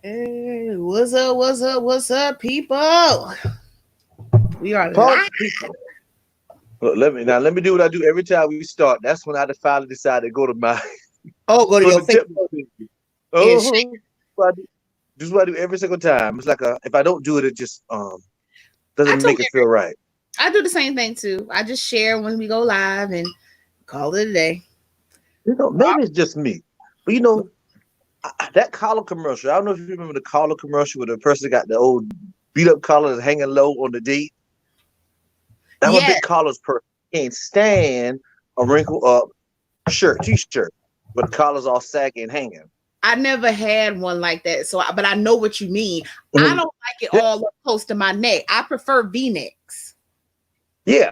Hey, what's up, people? We are Party live. people. Look, let me do what I do every time we start. That's when I finally decided to go to my Oh, go to for your the tip. Facebook and share. Uh-huh. What I do- This is what I do every single time. It's like if I don't do it, it just I doesn't make totally it feel agree. right. I do the same thing too. I just share when we go live and call it a day. Maybe it's just me, but that collar commercial. I don't know if you remember the collar commercial where the person got the old beat up collar that's hanging low on the date. I'm a Yes, big collars person. Can't stand a wrinkle up t-shirt, but the collar's all saggy and hanging. I never had one like that. But I know what you mean. I Mhm. don't like it all up close to my neck. I prefer V-necks. Yeah,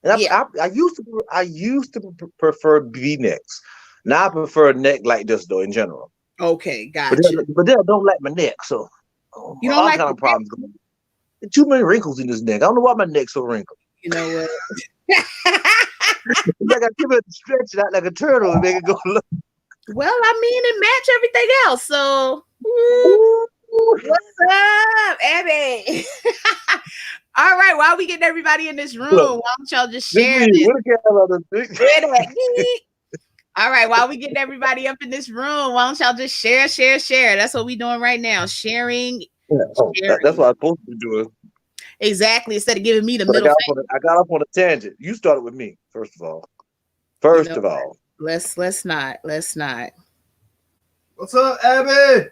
and Yeah. I used to prefer V-necks. Now I prefer a neck like this though in general. Okay, But gotcha. then I don't like my neck, so You don't all like kind the of neck? problems going on. Too many wrinkles in this neck. I don't know why my neck's so wrinkled. You know what? It's like I give it stretch it out like a turtle and make it go look. Well, I mean, it match everything else. So, Ooh. what's up, Abby? All right, while we getting everybody in this room, Look, why don't y'all just this share me. this? What a cat out of this Hear that? All right, while we getting everybody up in this room, why don't y'all just share? That's what we doing right now. Sharing, Yeah, that's sharing. what I'm supposed to be doing. Exactly. Instead of giving me the But middle I got off on a tangent. You started with me, first of all. finger. You First know of what? all. Let's not. What's up, Abby?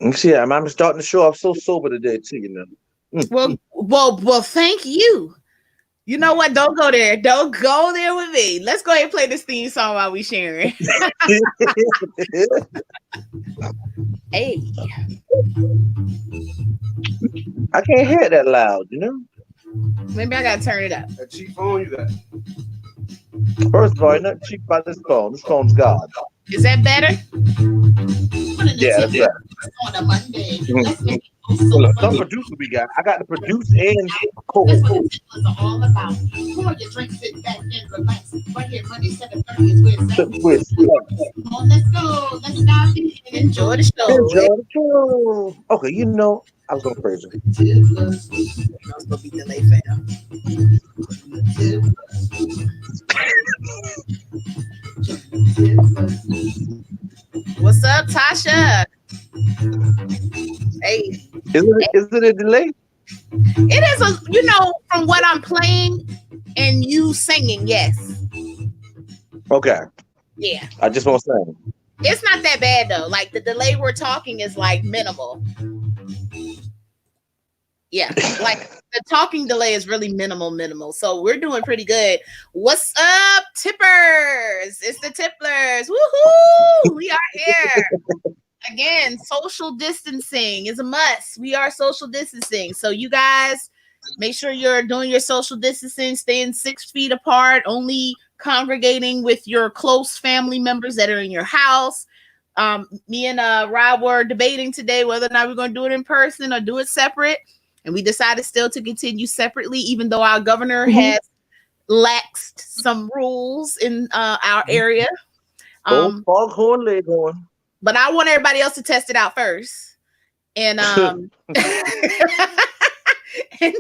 You see, I'm starting to show up so sober today, too, Well, well, thank you. You know what? Don't go there. Don't go there with me. Let's go ahead and play this theme song while we sharing. Hey, I can't hear it that loud, maybe I gotta turn it up. That cheap phone you got? First of all, ain't nothing cheap about this phone. This phone's God. Is that better? Yeah, that's better. On a Monday. Mhm. Let's make it so Look, some funny. producer we got. I got to produce and That's co-host. what the Tipplers are all about. Pour your drink, sit back and relax. Right here, Monday, 7:30 is where it's at. With Come on, let's go. Let's dive in and enjoy the show. enjoy the show. Okay, I was going crazy. Tipplers. I was gonna be delay fam. What's up, Tasha? Hey, Is it a delay? it is from what I'm playing and you singing, yes. Okay. Yeah. I just want to say. It's not that bad though. Like the delay we're talking is like minimal. Yeah. Like the talking delay is really minimal. So we're doing pretty good. What's up, Tippers? It's the Tipplers. Woohoo! We are here. Again, social distancing is a must. We are social distancing. So you guys make sure you're doing your social distancing, staying 6 feet apart, only congregating with your close family members that are in your house. Me and Rob were debating today whether or not we're going to do it in person or do it separate. And we decided still to continue separately, even though our governor has laxed some rules in our area. Old foghorn leghorn. But I want everybody else to test it out first. And and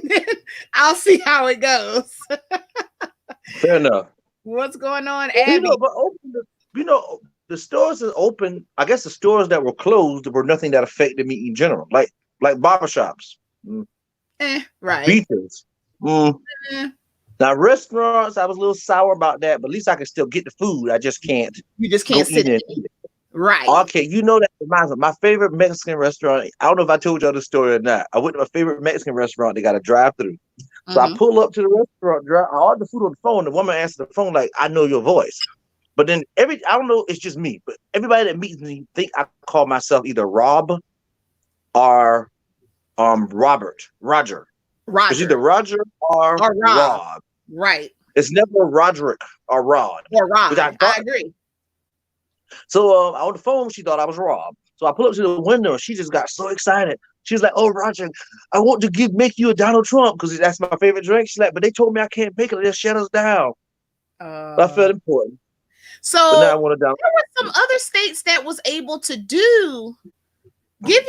then I'll see how it goes. Fair enough. What's going on, You Abby? know, but the stores are open. I guess the stores that were closed were nothing that affected me in general, like barbershops, Right. beaches. Eh, Now restaurants, I was a little sour about that, but at least I can still get the food. I just can't you just go can't eat sit it. in it. Right. Okay, that reminds me. My favorite Mexican restaurant. I don't know if I told y'all the story or not. I went to my favorite Mexican restaurant. They got a drive-through. So I pull up to the restaurant, I order the food on the phone. The woman answers the phone like, "I know your voice," but then I don't know, it's just me, but everybody that meets me think I call myself either Rob or Roger. It's either Roger or Or Rob. Rob. Right. It's never Roderick or Rod. Or Rob. Which I I thought. agree. So on the phone, she thought I was Rob. So I pull up to the window, and she just got so excited. She's like, "Oh, Roger, I want to make you a Donald Trump because that's my favorite drink." She's like, "But they told me I can't make it. They'll shut us down." I felt important. So But now I want to down. there were some other states that was able to give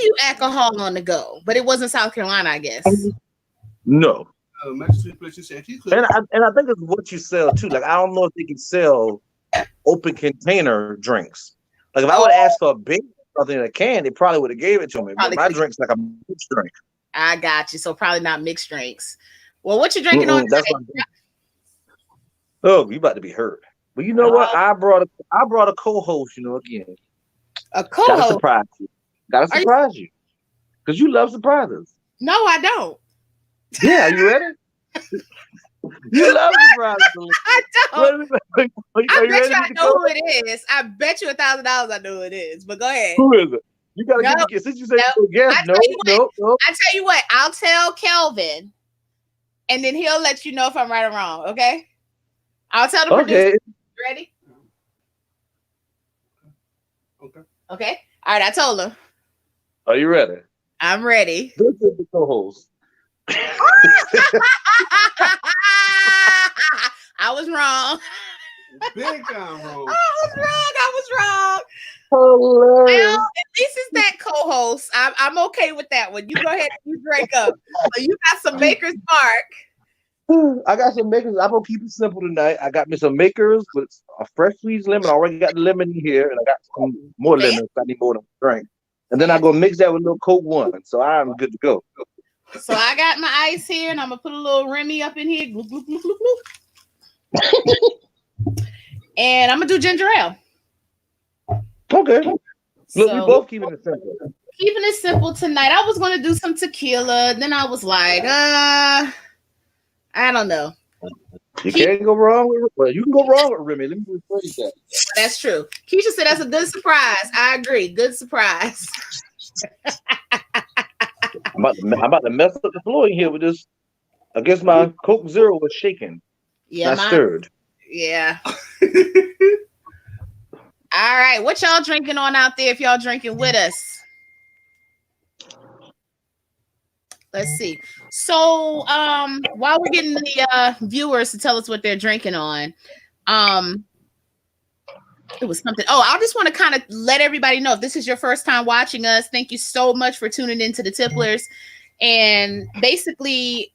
you alcohol on the go, but it wasn't South Carolina, I guess. No. Mexican place you said you could. And I think it's what you sell too. Like I don't know if they can sell open container drinks. Like if I would ask for a big something in a can, they probably would have gave it to me. But my drink's like a mixed drink. I got you. So probably not mixed drinks. Well, what you drinking on? That's oh, you about to be hurt. But you know what? I brought a co-host. You know, again, a co-host. Gotta surprise you. Gotta surprise you because you love surprises. No, I don't. Yeah, are you ready? You love surprises. I don't. I bet you I know who it is. I bet you $1,000 I know who it is. But go ahead. Who is it? You gotta give me since you said yes. No. I tell you what, I'll tell Kelvin, and then he'll let you know if I'm right or wrong. Okay. I'll tell the producer. Ready? Okay. All right. I told him. Are you ready? I'm ready. This is the co-host. I was wrong. Big time wrong. I was wrong. Hilarious. Well, at least it's that co-host. I'm okay with that one. You go ahead and you drink up. So you got some Maker's Mark. I got some Makers. I'm gonna keep it simple tonight. I got me some Makers with a fresh squeezed lemon. I already got the lemon here, and I got some more lemons. I need more to drink. And then I'm gonna mix that with a little Coke one. So I'm good to go. So I got my ice here, and I'm gonna put a little Remy up in here. Gloop, gloop, gloop, gloop, gloop. And I'm gonna do ginger ale. Okay. Look, we both keeping it simple. Keeping it simple tonight. I was gonna do some tequila, then I was like, I don't know. You can't go wrong with well, you can go wrong with Remy. Let me rephrase that. That's true. Keisha said that's a good surprise. I agree. Good surprise. I'm about to mess up the floor in here with this. I guess my Coke Zero was shaking. Yeah, I stirred. Yeah. All right. What y'all drinking on out there if y'all drinking with us? Let's see. So while we're getting the viewers to tell us what they're drinking on, it was something. Oh, I just want to kind of let everybody know if this is your first time watching us, thank you so much for tuning into the Tipplers. And basically,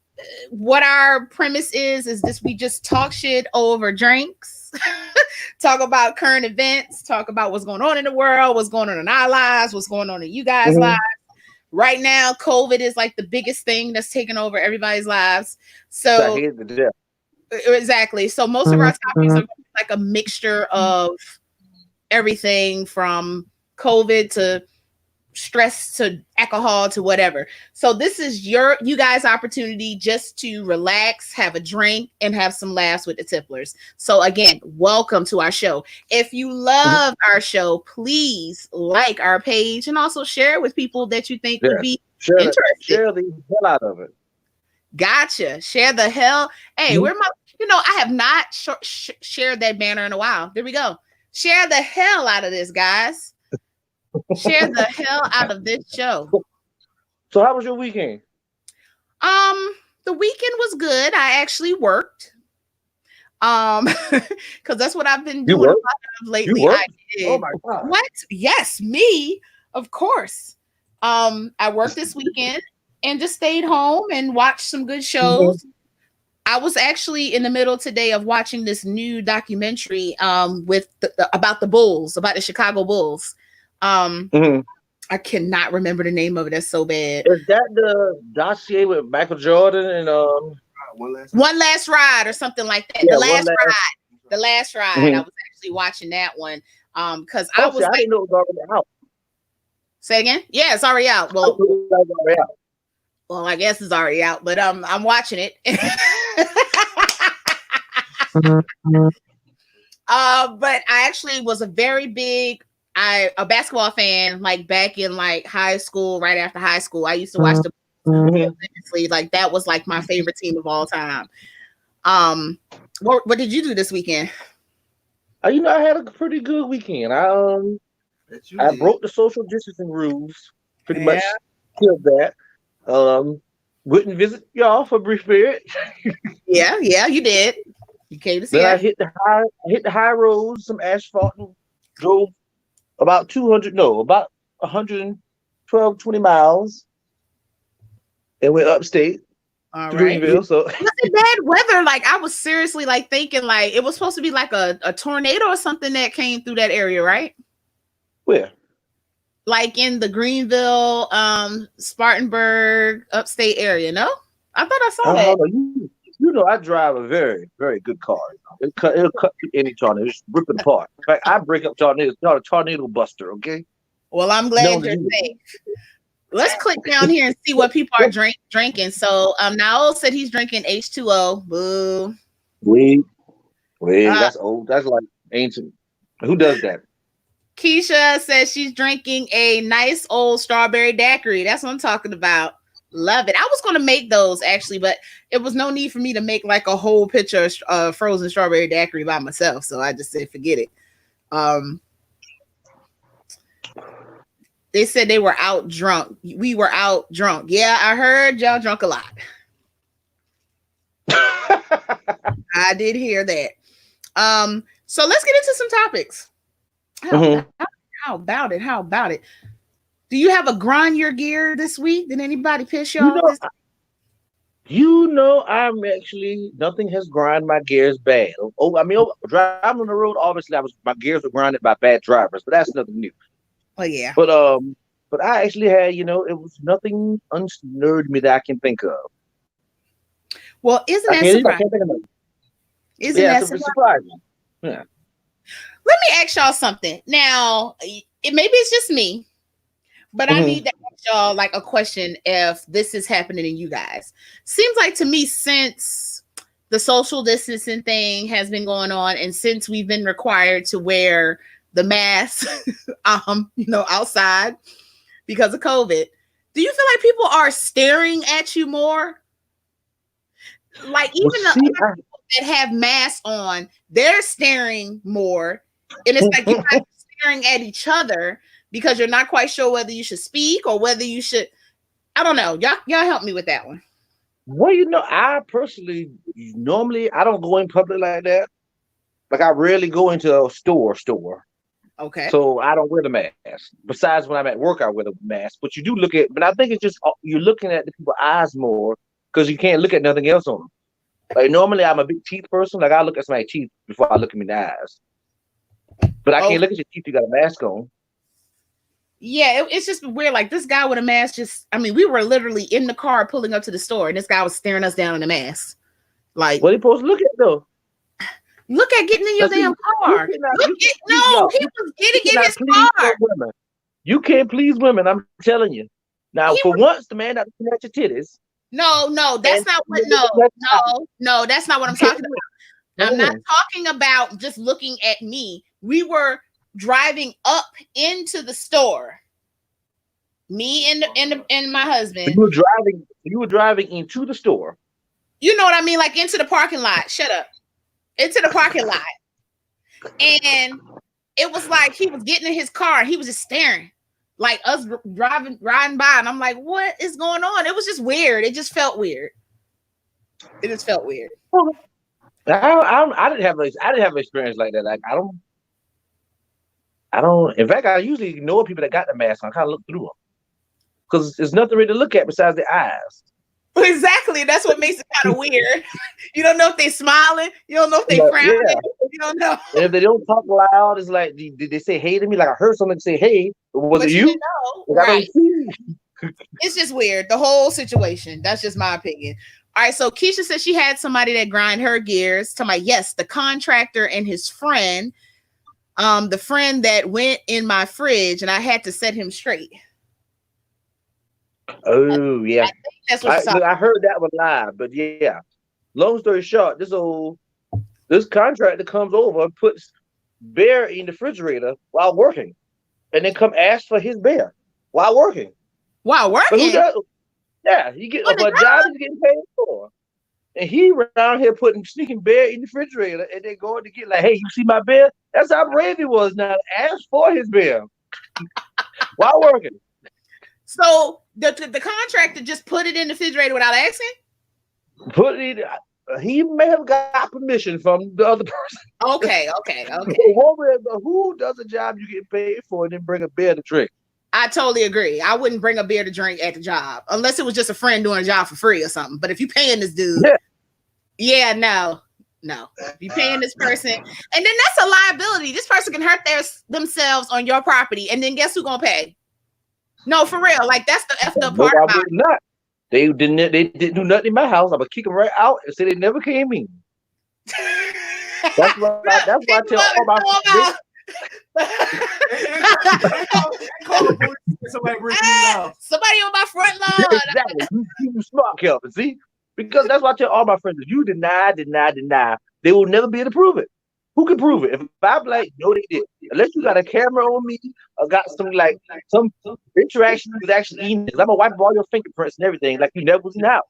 what our premise is this: we just talk shit over drinks, talk about current events, talk about what's going on in the world, what's going on in our lives, what's going on in you guys' lives. Right now, COVID is like the biggest thing that's taking over everybody's lives. So exactly. So most of our topics are like a mixture of everything from COVID to stress to alcohol to whatever. So this is you guys' opportunity just to relax, have a drink, and have some laughs with the Tipplers. So again, welcome to our show. If you love our show, please like our page and also share it with people that you think would be interested. Share the hell out of it. Gotcha. Share the hell. Hey, where my? I have not shared that banner in a while. There we go. Share the hell out of this, guys. Share the hell out of this show. So how was your weekend? The weekend was good. I actually worked. Because that's what I've been doing a lot of lately. I did. Oh my God. What? Yes, me, of course. I worked this weekend and just stayed home and watched some good shows. I was actually in the middle today of watching this new documentary with about the Bulls, about the Chicago Bulls. I cannot remember the name of it. That's so bad. Is that the dossier with Michael Jordan and One Last Ride or something like that? Yeah, The Last Ride. I was actually watching that one because I didn't know it was already out. Say again? Yeah, it's already out. Well, I guess it's already out, but I'm watching it. But I actually was a very big a basketball fan, like back in like high school, right after high school. I used to watch the like that was like my favorite team of all time. What did you do this weekend? I had a pretty good weekend. I broke the social distancing rules, pretty much killed that. Wouldn't visit y'all for a brief period. Yeah, you did. You came to see Then I her? hit the high roads, some asphalt, and drove about 112, 20 miles, and went upstate All to right. Greenville. So Was it bad weather? Like I was seriously like thinking like it was supposed to be like a tornado or something that came through that area, right? where? Like in the Greenville, Spartanburg, upstate area. No, I thought I saw I that. don't know. You know, I drive a very, very good car. It'll cut through any tornado. Just rip it apart. In fact, I break up tornadoes. Not a tornado buster. Okay. Well, I'm No, glad you're safe. Let's click down here and see what people are drinking. So, Naol said he's drinking H2O. Boo. wait. Uh, That's old. That's like ancient. Who does that? Keisha says she's drinking a nice old strawberry daiquiri. That's what I'm talking about. Love it. I was going to make those actually, but it was no need for me to make like a whole pitcher of frozen strawberry daiquiri by myself. So I just said, forget it. They said they were out drunk. We were out drunk. Yeah, I heard y'all drunk a lot. I did hear that. So let's get into some topics. How about it? How about it? Do you have a grind your gear this week? Did anybody piss you off? I'm actually nothing has grind my gears bad. Driving on the road, obviously my gears were grinded by bad drivers, but that's nothing new. Oh yeah. But I actually had, it was nothing unsnared me that I can think of. Well, isn't that surprising? Isn't that surprising? Yeah. Let me ask y'all something. Now, maybe it's just me, but I need to ask y'all like a question if this is happening to you guys. Seems like to me since the social distancing thing has been going on and since we've been required to wear the mask outside because of COVID, do you feel like people are staring at you more? Like even the other people that have masks on, they're staring more. And it's like you're not staring at each other because you're not quite sure whether you should speak or whether you should. I don't know. Y'all help me with that one. Well, I personally normally I don't go in public like that. Like I rarely go into a store. Okay. So I don't wear the mask. Besides when I'm at work, I wear the mask. But you do look at. But I think it's just you're looking at the people's eyes more because you can't look at nothing else on them. Like normally I'm a big teeth person. Like I look at somebody's teeth before I look at me in the eyes. But I can't look at your teeth. You got a mask on. Yeah, it's just weird. Like this guy with a mask we were literally in the car pulling up to the store and this guy was staring us down in the mask. Like, what are you supposed to look at though? Look at getting in your damn car. He was getting in his car. You can't please women, I'm telling you. Now, once, the man not looking at your titties. No, that's not what. No, that's not what I'm talking about. I'm not talking about just looking at me. We were driving up into the store. Me and my husband. You were driving into the store. You know what I mean? Like into the parking lot. Shut up. Into the parking lot. And it was like he was getting in his car and he was just staring. Like us riding by, and I'm like, what is going on? It was just weird. It just felt weird. I didn't have an experience like that. Like I don't. In fact, I usually ignore people that got the mask on. I kind of look through them because there's nothing really to look at besides the eyes. Exactly. That's what makes it kind of weird. You don't know if they're smiling. You don't know if they're frowning. Yeah. You don't know. And if they don't talk loud, it's like, did they say hey to me? Like I heard someone say hey. Was it you? Right. It's just weird. The whole situation. That's just my opinion. All right. So Keisha said she had somebody that grind her gears. To my yes, the contractor and his friend. The friend that went in my fridge and I had to set him straight. Oh yeah. I think that's what I heard that one live, but yeah. Long story short, this contractor comes over and puts beer in the refrigerator while working, and then come ask for his beer while working. While working? Yeah, you get a job he's getting paid for, and he around here sneaking beer in the refrigerator, and then going to get like, hey, you see my beer? That's how brave he was. Now ask for his beer while working. So the contractor just put it in the refrigerator without asking? Put it in. he may have got permission from the other person. Okay. But who does a job you get paid for and then bring a beer to drink? I totally agree. I wouldn't bring a beer to drink at the job unless it was just a friend doing a job for free or something. But if you're paying this dude, no. If you're paying this person, and then that's a liability. This person can hurt themselves on your property, and then guess who's gonna pay? No, for real. Like that's the effed up part about it. Not. They didn't do nothing in my house. I'm gonna kick them right out and say they never came in. That's why I tell all my friends. Somebody on my front lawn. Exactly. You smart, Kelvin. See, because that's why I tell all my friends: if you deny, they will never be able to prove it. Who can prove it? If I'm like, no, they did. Unless you got a camera on me or got some interaction with actual emails. I'm gonna wipe all your fingerprints and everything, like you never was in the house.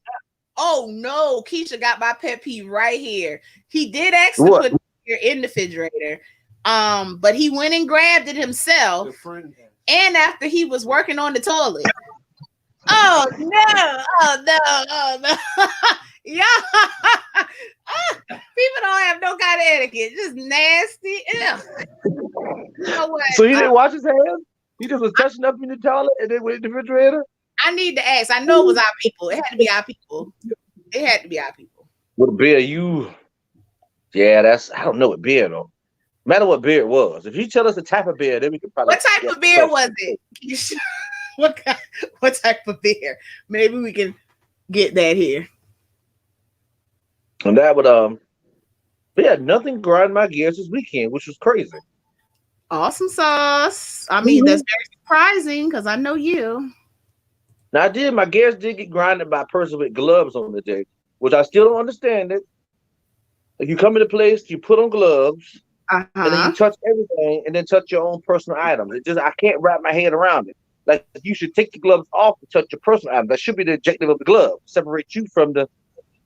Oh no, Keisha got my pet peeve right here. He did actually put it in the refrigerator. But he went and grabbed it himself. And after he was working on the toilet. Oh no. Yeah. People don't have no kind of etiquette. Just nasty. You know what? So he didn't wash his hands? He just was touching up in the toilet and then went in the refrigerator? I need to ask. I know it was our people. It had to be our people. With a beer, I don't know what beer though. No matter what beer it was. If you tell us the type of beer, then we could probably. What type of beer was it? What type of beer? Maybe we can get that here. And that would nothing grind my gears this weekend, which was crazy. Awesome sauce. I mean, that's very surprising because I know you. Now my gears did get grinded by a person with gloves on the day, which I still don't understand it. If you come into place, you put on gloves, and then you touch everything, and then touch your own personal items. I can't wrap my head around it. Like you should take the gloves off to touch your personal items. That should be the objective of the glove. Separate you from the.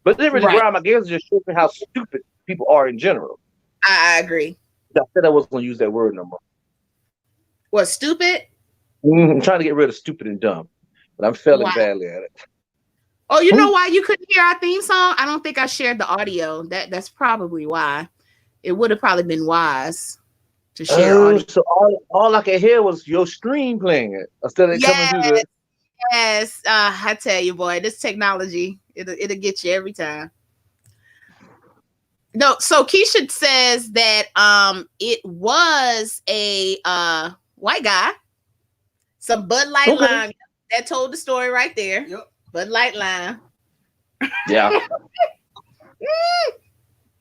But then really grind my gears just shows me how stupid people are in general. I agree. I said I wasn't going to use that word no more. What, stupid? I'm trying to get rid of stupid and dumb, but I'm failing badly at it. Oh, you know why you couldn't hear our theme song? I don't think I shared the audio. That's probably why. It would have probably been wise to share audio. So all I could hear was your screen playing it instead of coming through the. Yes, I tell you, boy, this technology, it'll get you every time. No, so Keisha says that it was a white guy, some Bud Light Lime that told the story right there. Yep. Bud Light Lime. Yeah.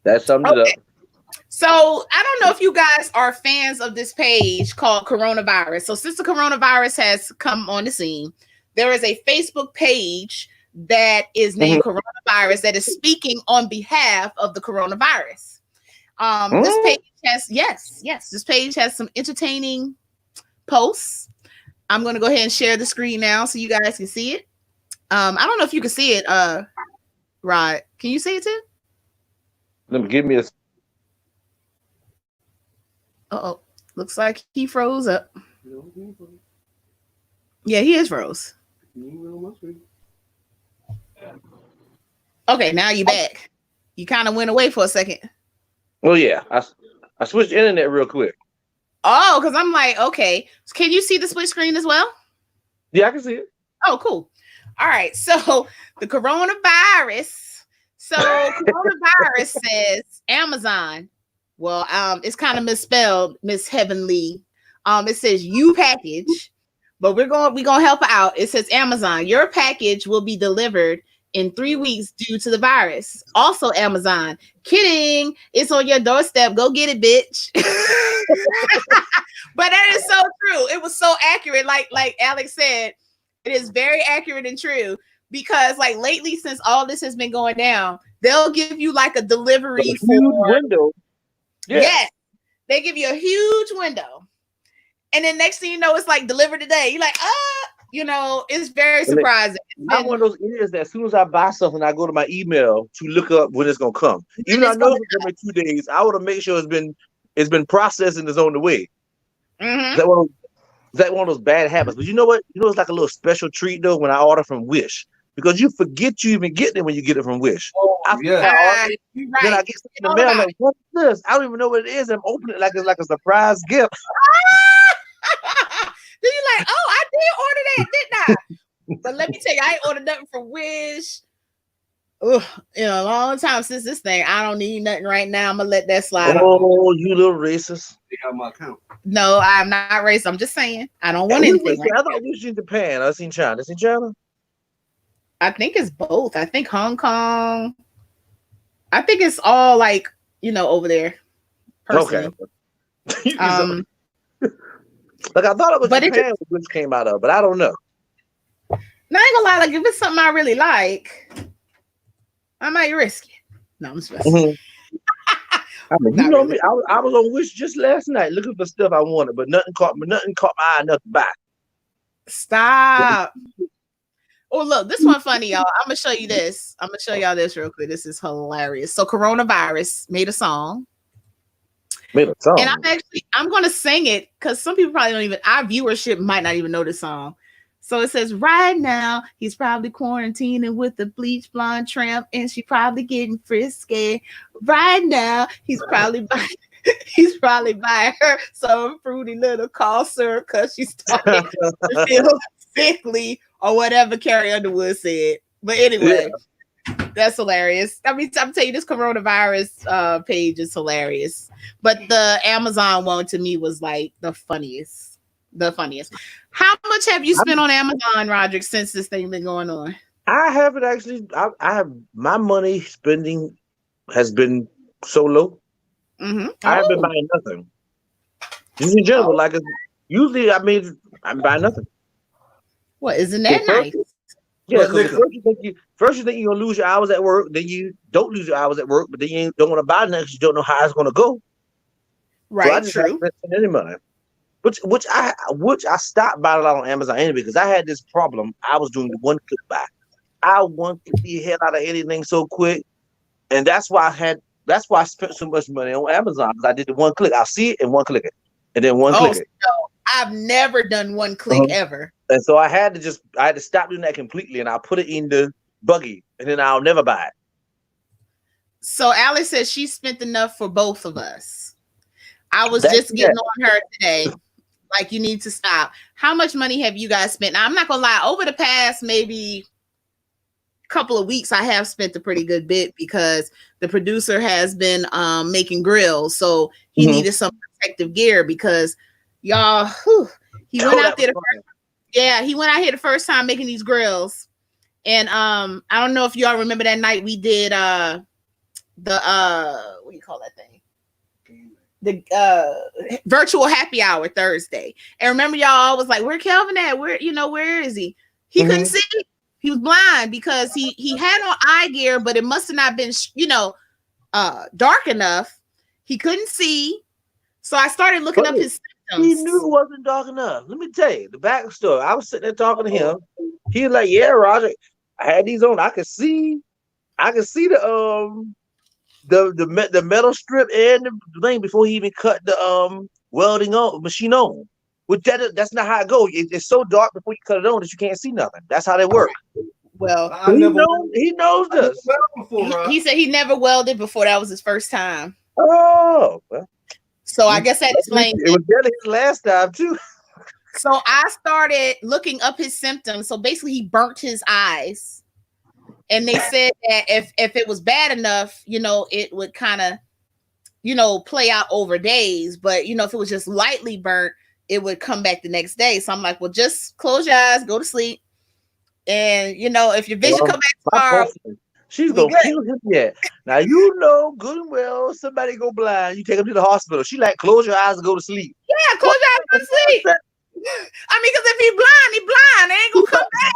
That summed it up. So I don't know if you guys are fans of this page called Coronavirus. So since the coronavirus has come on the scene, there is a Facebook page that is named Coronavirus that is speaking on behalf of the coronavirus. This page has, this page has some entertaining posts. I'm going to go ahead and share the screen now so you guys can see it. I don't know if you can see it, Rod. Can you see it too? Let me give me a. Uh-oh. Looks like he froze up. Yeah, he is froze. Okay, now you back. You kind of went away for a second. Well, yeah. I switched internet real quick. Oh, because I'm like, okay. Can you see the split screen as well? Yeah, I can see it. Oh, cool. All right. So the coronavirus. So coronavirus says Amazon. Well, it's kind of misspelled, Miss Heavenly. It says you package, but we're gonna help out. It says Amazon, your package will be delivered in 3 weeks due to the virus. Also, Amazon, kidding, it's on your doorstep. Go get it, bitch. But that is so true. It was so accurate. Like Alex said, it is very accurate and true because like lately, since all this has been going down, they'll give you like a delivery window. Yeah. Yes, they give you a huge window, and then next thing you know, it's like delivered today. You're like, it's very surprising. I'm one of those idiots that as soon as I buy something, I go to my email to look up when it's gonna come. Even though I know it's gonna be 2 days, I want to make sure it's been processed and is on the way. Is that one of those bad habits? But you know what? It's like a little special treat though when I order from Wish because you forget you even get it when you get it from Wish. I Yeah. then I get in the mail. I'm like, what's this? I don't even know what it is. I'm opening it like it's like a surprise gift. Then you're like, oh, I did order that, didn't I? But let me tell you, I ain't ordered nothing from Wish. Ugh, in a long time since this thing. I don't need nothing right now. I'm gonna let that slide. Oh, you little racist! They got my account. No, I'm not racist. I'm just saying I don't want Hey, anything. Right I thought we was in Japan. I seen China. I seen China. I think it's both. I think Hong Kong. I think it's all like over there. Personally. Okay. Like I thought it was Japan, which came out of, but I don't know. Now, I ain't gonna lie. Like if it's something I really like, I might risk it. No, I'm just I mean, you know me. I was on Wish just last night looking for stuff I wanted, but nothing caught my eye enough to buy. Stop. Oh, look, this one funny, y'all. I'm gonna show you this. I'm gonna show y'all this real quick. This is hilarious. So, Coronavirus made a song. And I'm gonna sing it because some people probably don't even. Our viewership might not even know the song. So it says, right now, he's probably quarantining with the bleach blonde tramp, and she probably getting frisky. Right now, he's probably buying her some fruity little cough syrup because she's starting to feel sickly or whatever Carrie Underwood said. But anyway, that's hilarious. I mean, I'm telling you, this coronavirus page is hilarious. But the Amazon one to me was like the funniest. The funniest. How much have you spent on Amazon, Roderick, since this thing been going on? I haven't actually. I have my money spending has been so low. Mm-hmm. I haven't been buying nothing. Just in general, like usually, I buy nothing. What isn't that nice? Yeah, because first you think you're gonna lose your hours at work, then you don't lose your hours at work, but then you don't want to buy nothing because you don't know how it's gonna go. Right. So I just haven't spent any money. Which I stopped buying a lot on Amazon anyway because I had this problem. I was doing the one click buy. I want to the hell out of anything so quick, and that's why I spent so much money on Amazon because I did the one click. I'll see it and one click it, and then one click it. No, I've never done one click ever. And so I had to stop doing that completely, and I'll put it in the buggy, and then I'll never buy it. So Alice says she spent enough for both of us. I was just getting on her today. Like, you need to stop. How much money have you guys spent? Now, I'm not gonna lie. Over the past maybe couple of weeks, I have spent a pretty good bit because the producer has been making grills, so he needed some protective gear because y'all. He went out there. He went out here the first time making these grills, and I don't know if y'all remember that night we did the what do you call that thing? The virtual happy hour Thursday. And remember, y'all was like, where Kelvin at? Where is he? He couldn't see. He was blind because he had on eye gear, but it must have not been, dark enough. He couldn't see. So I started looking up his symptoms. He knew it wasn't dark enough. Let me tell you the backstory. I was sitting there talking to him. He was like, yeah, Roger, I had these on. I could see the metal strip and the thing before he even cut the welding machine on. Which that's not how it goes. It's so dark before you cut it on that you can't see nothing. That's how they work. Well, he knows this. He said he never welded before. That was his first time. Oh, well. So I guess that explains it. It was barely his last time too. So I started looking up his symptoms. So basically, he burnt his eyes. And they said that if it was bad enough, it would kind of, play out over days. But, if it was just lightly burnt, it would come back the next day. So I'm like, well, just close your eyes, go to sleep. And, if your vision come back tomorrow, she's going to kill him yet. Now, good and well, somebody go blind. You take him to the hospital. She like, close your eyes and go to sleep. Yeah, close your eyes and go to sleep. I mean, because if he's blind, he's blind. They ain't going to come back.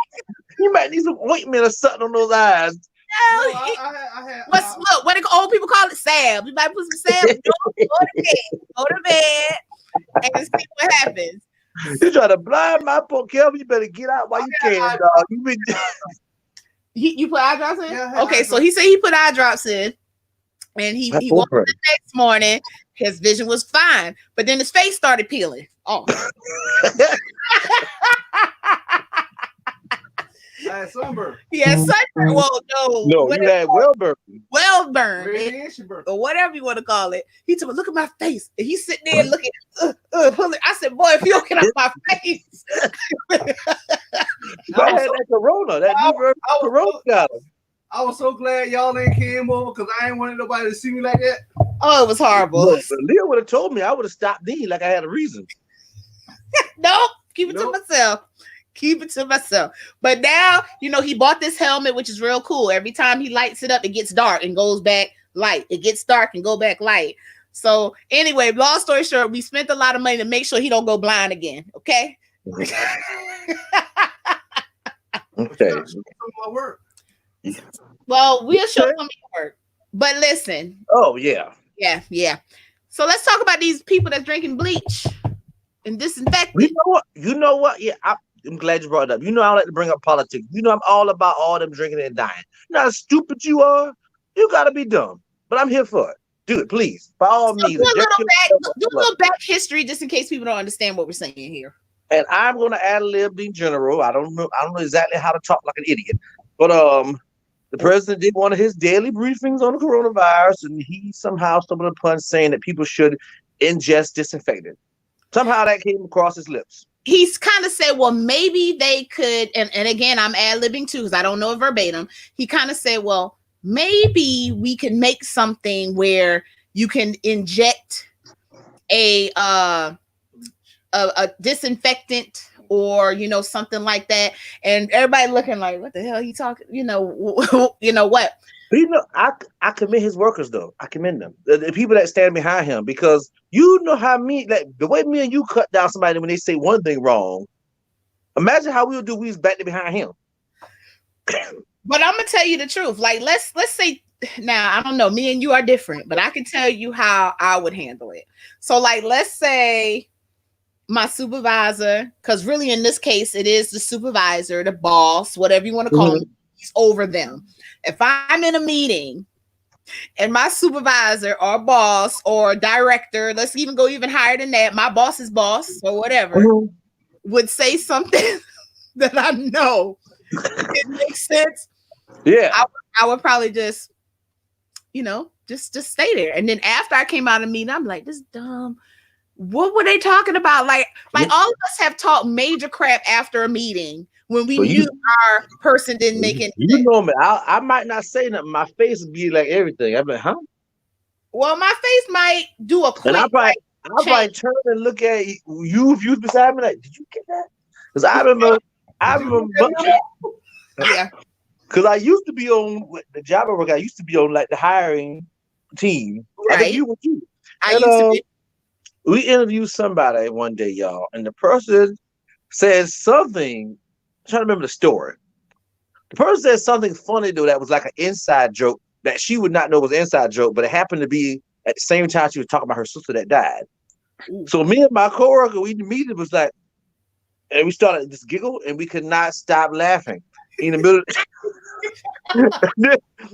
You might need some ointment or something on those eyes. Look, what do old people call it? Salve. You might put some salve. Go to bed, and see what happens. You try to blind my poor Kelvin. You better get out while you can, dog. You put eye drops in? Yeah, okay, so he said he put eye drops in, and he woke up the next morning. His vision was fine, but then his face started peeling. Oh. had sunburn. He had sunburn. Well, No, you had Wellburn. well burned, Radiation burn. or whatever you want to call it. He told me, "Look at my face," and he's sitting there looking. I said, "Boy, if you don't get out my face." I had that Corona. That new version of Corona got him. I was so glad y'all ain't came over because I ain't wanted nobody to see me like that. Oh, it was horrible. Look, but Leah would have told me. I would have stopped me like I had a reason. Nope, keep it to myself. Keep it to myself. But now, he bought this helmet, which is real cool. Every time he lights it up, it gets dark and goes back light. It gets dark and go back light. So anyway, long story short, we spent a lot of money to make sure he don't go blind again. Okay. Okay. My work. Well, we'll show some of your work. But listen. Oh yeah. Yeah. So let's talk about these people that's drinking bleach and disinfectant. You know what? Yeah, I'm glad you brought it up. I don't like to bring up politics. I'm all about all them drinking and dying. You know how stupid you are? You gotta be dumb. But I'm here for it. Do it, please. By all means. Do a little back history just in case people don't understand what we're saying here. And I'm gonna ad lib in general. I don't know exactly how to talk like an idiot. But the president did one of his daily briefings on the coronavirus, and he somehow stumbled upon saying that people should ingest disinfectant. Somehow that came across his lips. He's kind of said, well, maybe they could, and again, I'm ad-libbing too, because I don't know it verbatim. He kind of said, well, maybe we can make something where you can inject a disinfectant or something like that, and everybody looking like, what the hell are you talking? What? But I commend his workers though. I commend them, the people that stand behind him, because how the way me and you cut down somebody when they say one thing wrong. Imagine how we'll do. We was back there behind him. But I'm gonna tell you the truth. Like let's say now, I don't know. Me and you are different, but I can tell you how I would handle it. So like, let's say my supervisor, because really in this case, it is the supervisor, the boss, whatever you want to call him, he's over them. If I'm in a meeting and my supervisor or boss or director, let's even go even higher than that, my boss's boss or whatever, would say something that I know it makes sense. Yeah. I would probably just, just stay there. And then after I came out of the meeting, I'm like, this is dumb. What were they talking about? Like all of us have talked major crap after a meeting when we knew our person didn't make it. You know me. I might not say nothing. My face would be like everything. I'm like, huh? Well, my face might do a quick. And I'll probably turn and look at you if you was beside me. Like, did you get that? Because I remember. Yeah. Because I used to be on the job I work. I used to be on like the hiring team. Right. I think you were too. I used to be. We interviewed somebody one day, y'all, and the person said something. I'm trying to remember the story. The person said something funny though that was like an inside joke that she would not know was an inside joke, but it happened to be at the same time she was talking about her sister that died. Ooh. So me and my coworker, we meeting was like, and we started this giggle, and we could not stop laughing in the middle.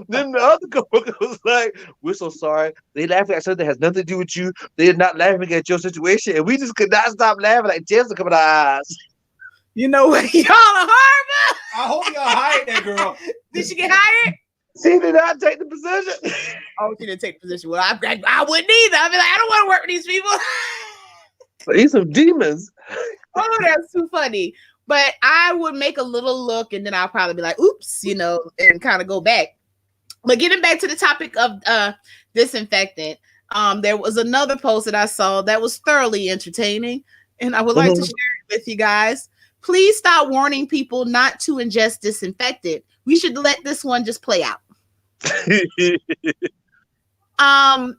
Then the other coworker was like, "We're so sorry." They laughing at something that has nothing to do with you. They're not laughing at your situation, and we just could not stop laughing. Like tears are coming out our eyes. You know what? Y'all are horrible. I hope y'all hired that girl. Did she get hired? She did not take the position. Oh, she didn't take the position. Well, I wouldn't either. I'd be like, I don't want to work with these people. He's some demons. Oh, that's too funny. But I would make a little look, and then I'll probably be like, oops, and kind of go back. But getting back to the topic of disinfectant, there was another post that I saw that was thoroughly entertaining, and I would like to share it with you guys. Please stop warning people not to ingest disinfectant. We should let this one just play out. I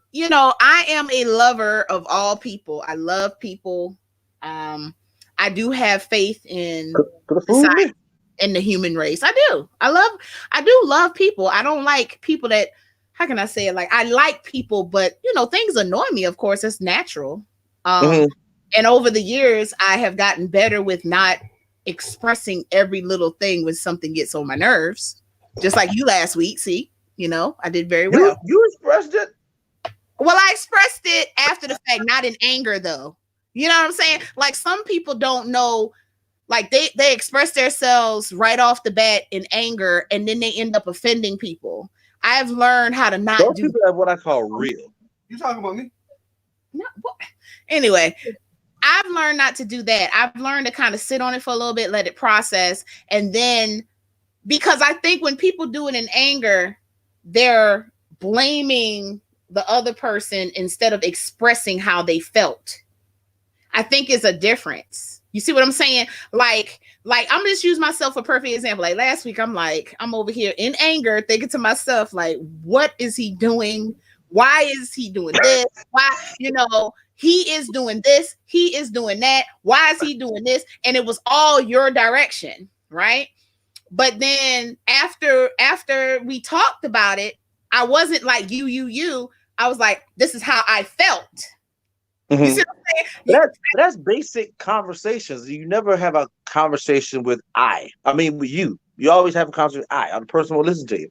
am a lover of all people. I love people. I do have faith in society and the human race. I do. I do love people. I don't like people that, how can I say it? Like, I like people, but things annoy me. Of course, it's natural. And over the years, I have gotten better with not expressing every little thing when something gets on my nerves. Just like you last week. See, I did very well. You expressed it. Well, I expressed it after the fact, not in anger, though. You know what I'm saying? Like, some people don't know Like they express themselves right off the bat in anger, and then they end up offending people. I've learned how to not Those do people have what I call real. You talking about me? no, anyway. I've learned not to do that. I've learned to kind of sit on it for a little bit, let it process, and then because I think when people do it in anger, they're blaming the other person instead of expressing how they felt. I think is a difference. You see what I'm saying? Like I'm just use myself for a perfect example. Like last week, I'm over here in anger, thinking to myself, like, what is he doing? Why is he doing this? Why, he is doing this, he is doing that. Why is he doing this? And it was all your direction, right? But then after we talked about it, I wasn't like you. I was like, this is how I felt. Mm-hmm. You see what I'm saying? That's basic conversations. You never have a conversation with I mean, with you. You always have a conversation with I. The person will listen to you.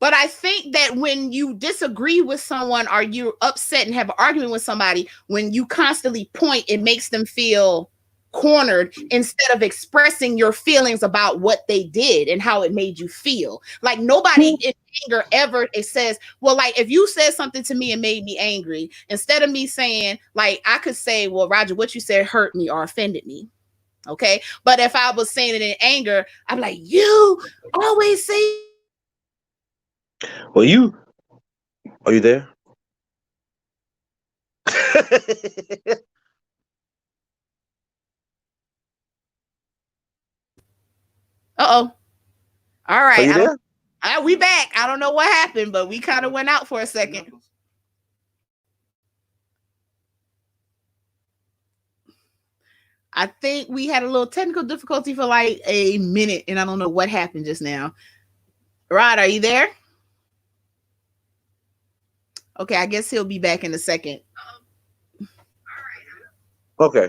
But I think that when you disagree with someone or you're upset and have an argument with somebody, when you constantly point, it makes them feel cornered instead of expressing your feelings about what they did and how it made you feel. Like nobody in anger ever it says, well, like if you said something to me and made me angry, instead of me saying, like I could say, well, Roger, what you said hurt me or offended me. Okay. But if I was saying it in anger, I'm like, you always say. Well, are you there? Uh-oh. All right. Are you there? We back. I don't know what happened, but we kind of went out for a second. I think we had a little technical difficulty for like a minute, and I don't know what happened just now. Rod, are you there? Okay, I guess he'll be back in a second. Okay.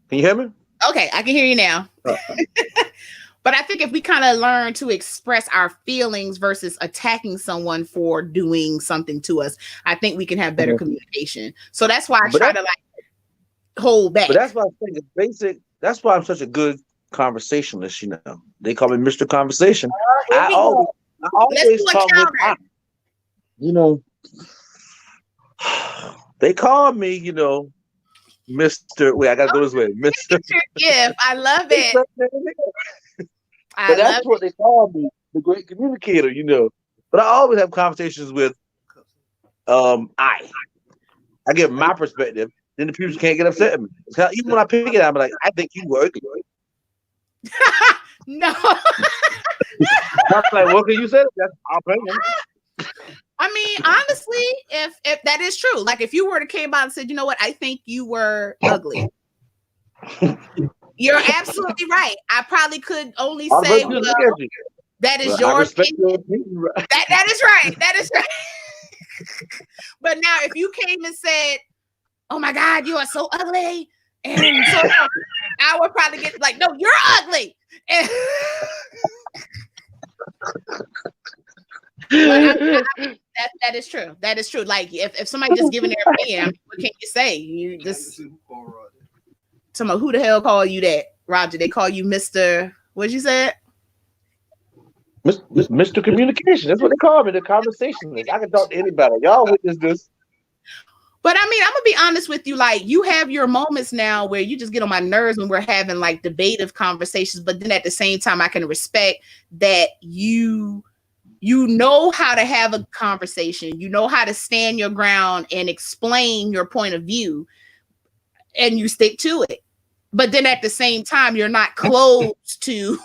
Can you hear me? Okay, I can hear you now. But I think if we kind of learn to express our feelings versus attacking someone for doing something to us, I think we can have better communication. So that's why I try to like hold back. But that's why I think it's basic. That's why I'm such a good conversationalist. They call me Mr. Conversation. I always talk with I. They call me, Mr. Wait, I gotta go this way, Mr. Gift. I love it. But that's what they call me, the great communicator, But I always have conversations with I give my perspective, then the people can't get upset at me. Even when I pick it, I'm like, I think you work. No. I'm like, what can you say? That's our opinion. I mean, honestly, if that is true, like if you were to came out and said, you know what, I think you were ugly. You're absolutely right. I probably could only say, well, that is your opinion. That is right. That is right. But now if you came and said, oh my God, you are so ugly. And so I would probably get like, no, you're ugly. And that is true. That is true. Like if somebody just giving their opinion, what can you say? You just somebody, who the hell call you that, Roger? They call you Mr. What'd you say? Mr. Communication. That's what they call me. The conversationalist. I can talk to anybody. Y'all witness this. But I mean, I'm gonna be honest with you. Like, you have your moments now where you just get on my nerves when we're having like debative conversations. But then at the same time, I can respect that you know how to have a conversation. You know how to stand your ground and explain your point of view, and you stick to it. But then at the same time, you're not closed to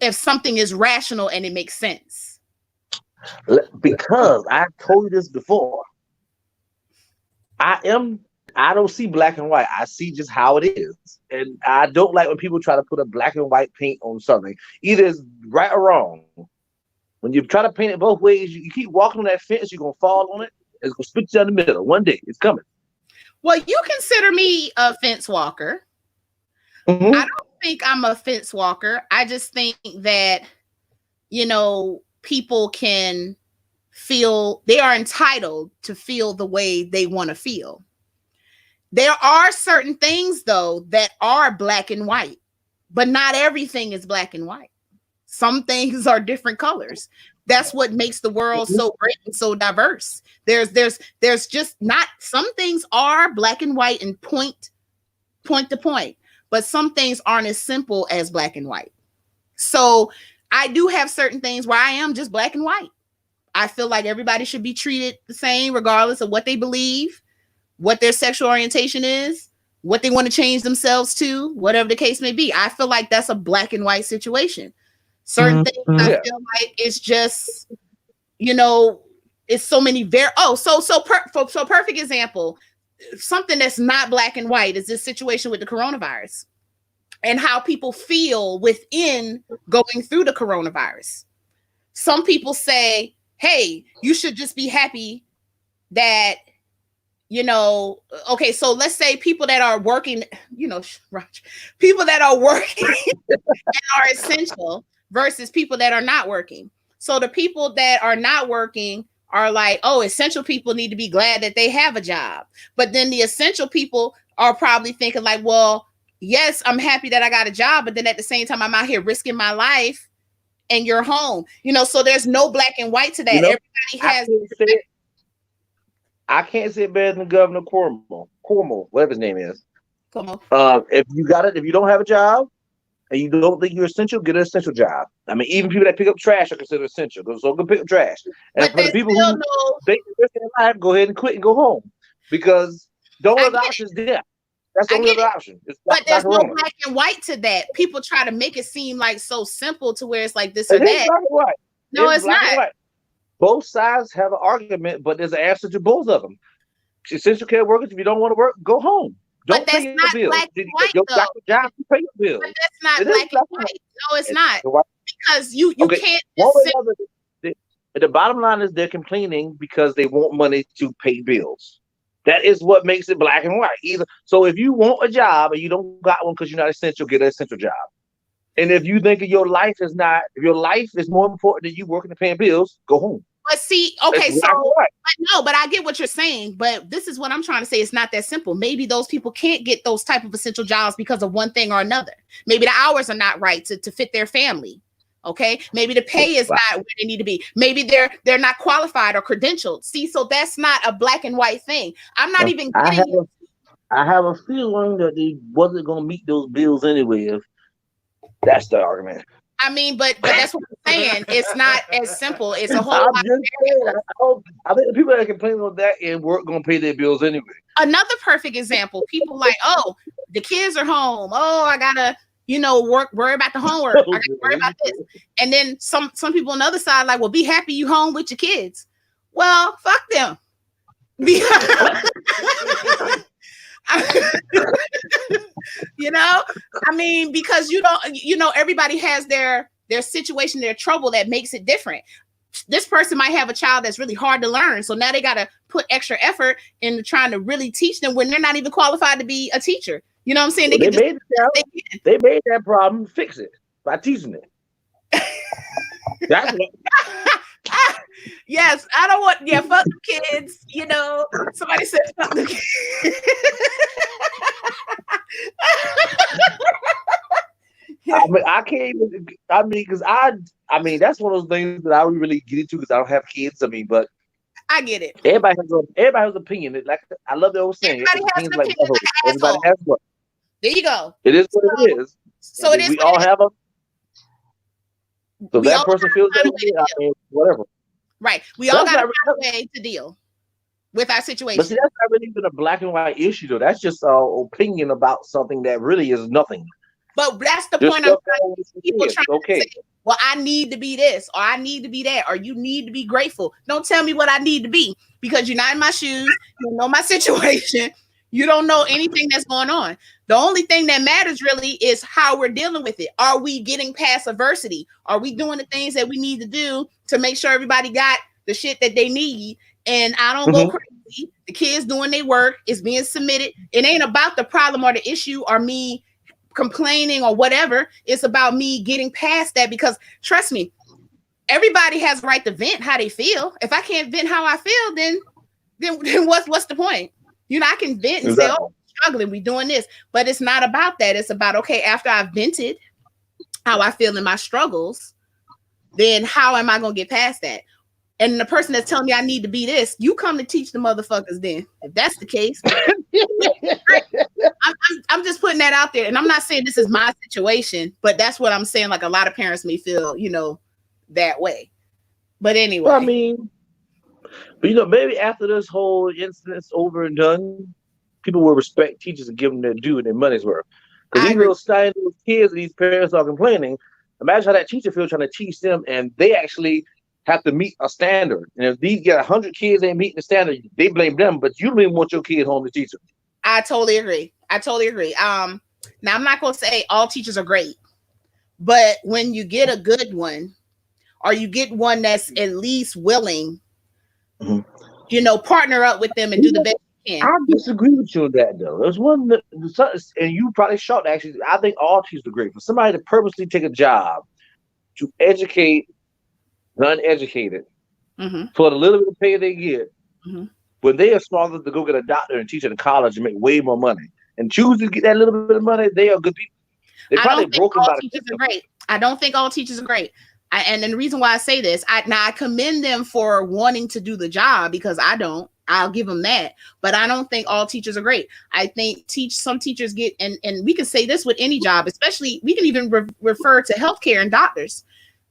if something is rational and it makes sense. Because I've told you this before. I don't see black and white. I see just how it is. And I don't like when people try to put a black and white paint on something. Either it's right or wrong. When you try to paint it both ways, you keep walking on that fence, you're going to fall on it. It's going to spit you in the middle. One day, it's coming. Well, you consider me a fence walker. Mm-hmm. I don't think I'm a fence walker. I just think that, people can feel, they are entitled to feel the way they want to feel. There are certain things though that are black and white, but not everything is black and white. Some things are different colors. That's what makes the world so great and so diverse. There's just not, some things are black and white and point to point, but some things aren't as simple as black and white. So I do have certain things where I am just black and white. I feel like everybody should be treated the same regardless of what they believe, what their sexual orientation is, what they want to change themselves to, whatever the case may be. I feel like that's a black and white situation. Certain things I feel like it's just, you know, it's so many perfect example. Something that's not black and white is this situation with the coronavirus and how people feel within going through the coronavirus. Some people say, hey, you should just be happy that, you know, okay, so let's say people that are working, you know, people that are working and are essential versus people that are not working. So the people that are not working are like, oh, essential people need to be glad that they have a job. But then the essential people are probably thinking like, well, yes, I'm happy that I got a job, but then at the same time, I'm out here risking my life and you're home. You know, so there's no black and white to that. You know, everybody has. I can't say it better than Governor Cuomo, whatever his name is. Cuomo. If you don't have a job and you don't think you're essential, get an essential job. I mean, even people that pick up trash are considered essential. So go pick up trash. And for the people who think they're alive, go ahead and quit and go home, because the only other option is death. That's the only other option. But there's no black and white to that. People try to make it seem like so simple to where it's like this or that. No, it's not. Both sides have an argument, but there's an answer to both of them. Essential care workers, if you don't want to work, go home. Don't pay your bills. Black and white, you got your job, you pay your bills. But that's not black and white. No, it's not. Because you can't. The bottom line is they're complaining because they want money to pay bills. That is what makes it black and white. So if you want a job and you don't got one because you're not essential, get an essential job. And if you think your life is more important than you working and paying bills, go home. But see, okay, but I get what you're saying, but this is what I'm trying to say. It's not that simple. Maybe those people can't get those type of essential jobs because of one thing or another. Maybe the hours are not right to fit their family. Okay, maybe the pay is not where they need to be. Maybe they're not qualified or credentialed. See, so that's not a black and white thing. I'm not even getting. I have a feeling that they wasn't going to meet those bills anyway. If that's the argument. I mean, but that's what I'm saying. It's not as simple. It's a whole lot. I think the people that complain about that and weren't going to pay their bills anyway. Another perfect example. People like, oh, the kids are home. Oh, I gotta, worry about the homework. I gotta worry about this. And then some people on the other side like, well, be happy you home with your kids. Well, fuck them. I mean, because everybody has their situation, their trouble that makes it different. This person might have a child that's really hard to learn, so now they got to put extra effort into trying to really teach them when they're not even qualified to be a teacher. You know what I'm saying? They made that problem, fix it by teaching it. That's what. Yes, I don't want. Yeah, fuck the kids. Somebody said fuck the kids. I can't even. Because that's one of those things that I don't really get into because I don't have kids. But I get it. Everybody has an opinion. Like I love the old saying. Everybody has an opinion. Everybody has one. There you go. It is what it is. So it is. We all have a. So that person feels that way. Whatever. Right. We all got to find a way to deal with our situation. But see, that's not really even a black and white issue, though. That's just an opinion about something that really is nothing. But that's the point of people trying to say, well, I need to be this, or I need to be that, or you need to be grateful. Don't tell me what I need to be, because you're not in my shoes. You don't know my situation. You don't know anything that's going on. The only thing that matters really is how we're dealing with it. Are we getting past adversity? Are we doing the things that we need to do to make sure everybody got the shit that they need? And I don't go crazy. The kids doing their work is being submitted. It ain't about the problem or the issue or me complaining or whatever. It's about me getting past that, because trust me, everybody has a right to vent how they feel. If I can't vent how I feel, then what's the point? I can vent and say, oh struggling, we doing this. But it's not about that. It's about, okay, after I've vented how I feel in my struggles, then how am I going to get past that? And the person that's telling me I need to be this, you come to teach the motherfuckers then. If that's the case, I'm just putting that out there. And I'm not saying this is my situation, but that's what I'm saying. Like, a lot of parents may feel, that way. But anyway. Well, I mean, but maybe after this whole incident's over and done, people will respect teachers and give them their due and their money's worth. Because these little tiny little kids and these parents are complaining. Imagine how that teacher feels trying to teach them, and they actually have to meet a standard. And if these get 100 kids ain't meeting the standard, they blame them, but you don't even want your kid home to teach them. I totally agree. Now, I'm not going to say all teachers are great, but when you get a good one, or you get one that's at least willing, partner up with them and do the best you can. I disagree with you on that, though. There's one, and you probably shocked, actually. I think all teachers are great. For somebody to purposely take a job to educate the uneducated for the little bit of pay they get, when they are smart enough to go get a doctor and teach at a college and make way more money and choose to get that little bit of money, they are good people. They're probably broken by the system. I don't think all teachers are great. And the reason why I say this, I commend them for wanting to do the job, because I don't. I'll give them that. But I don't think all teachers are great. I think some teachers get, and we can say this with any job, especially we can even refer to healthcare and doctors.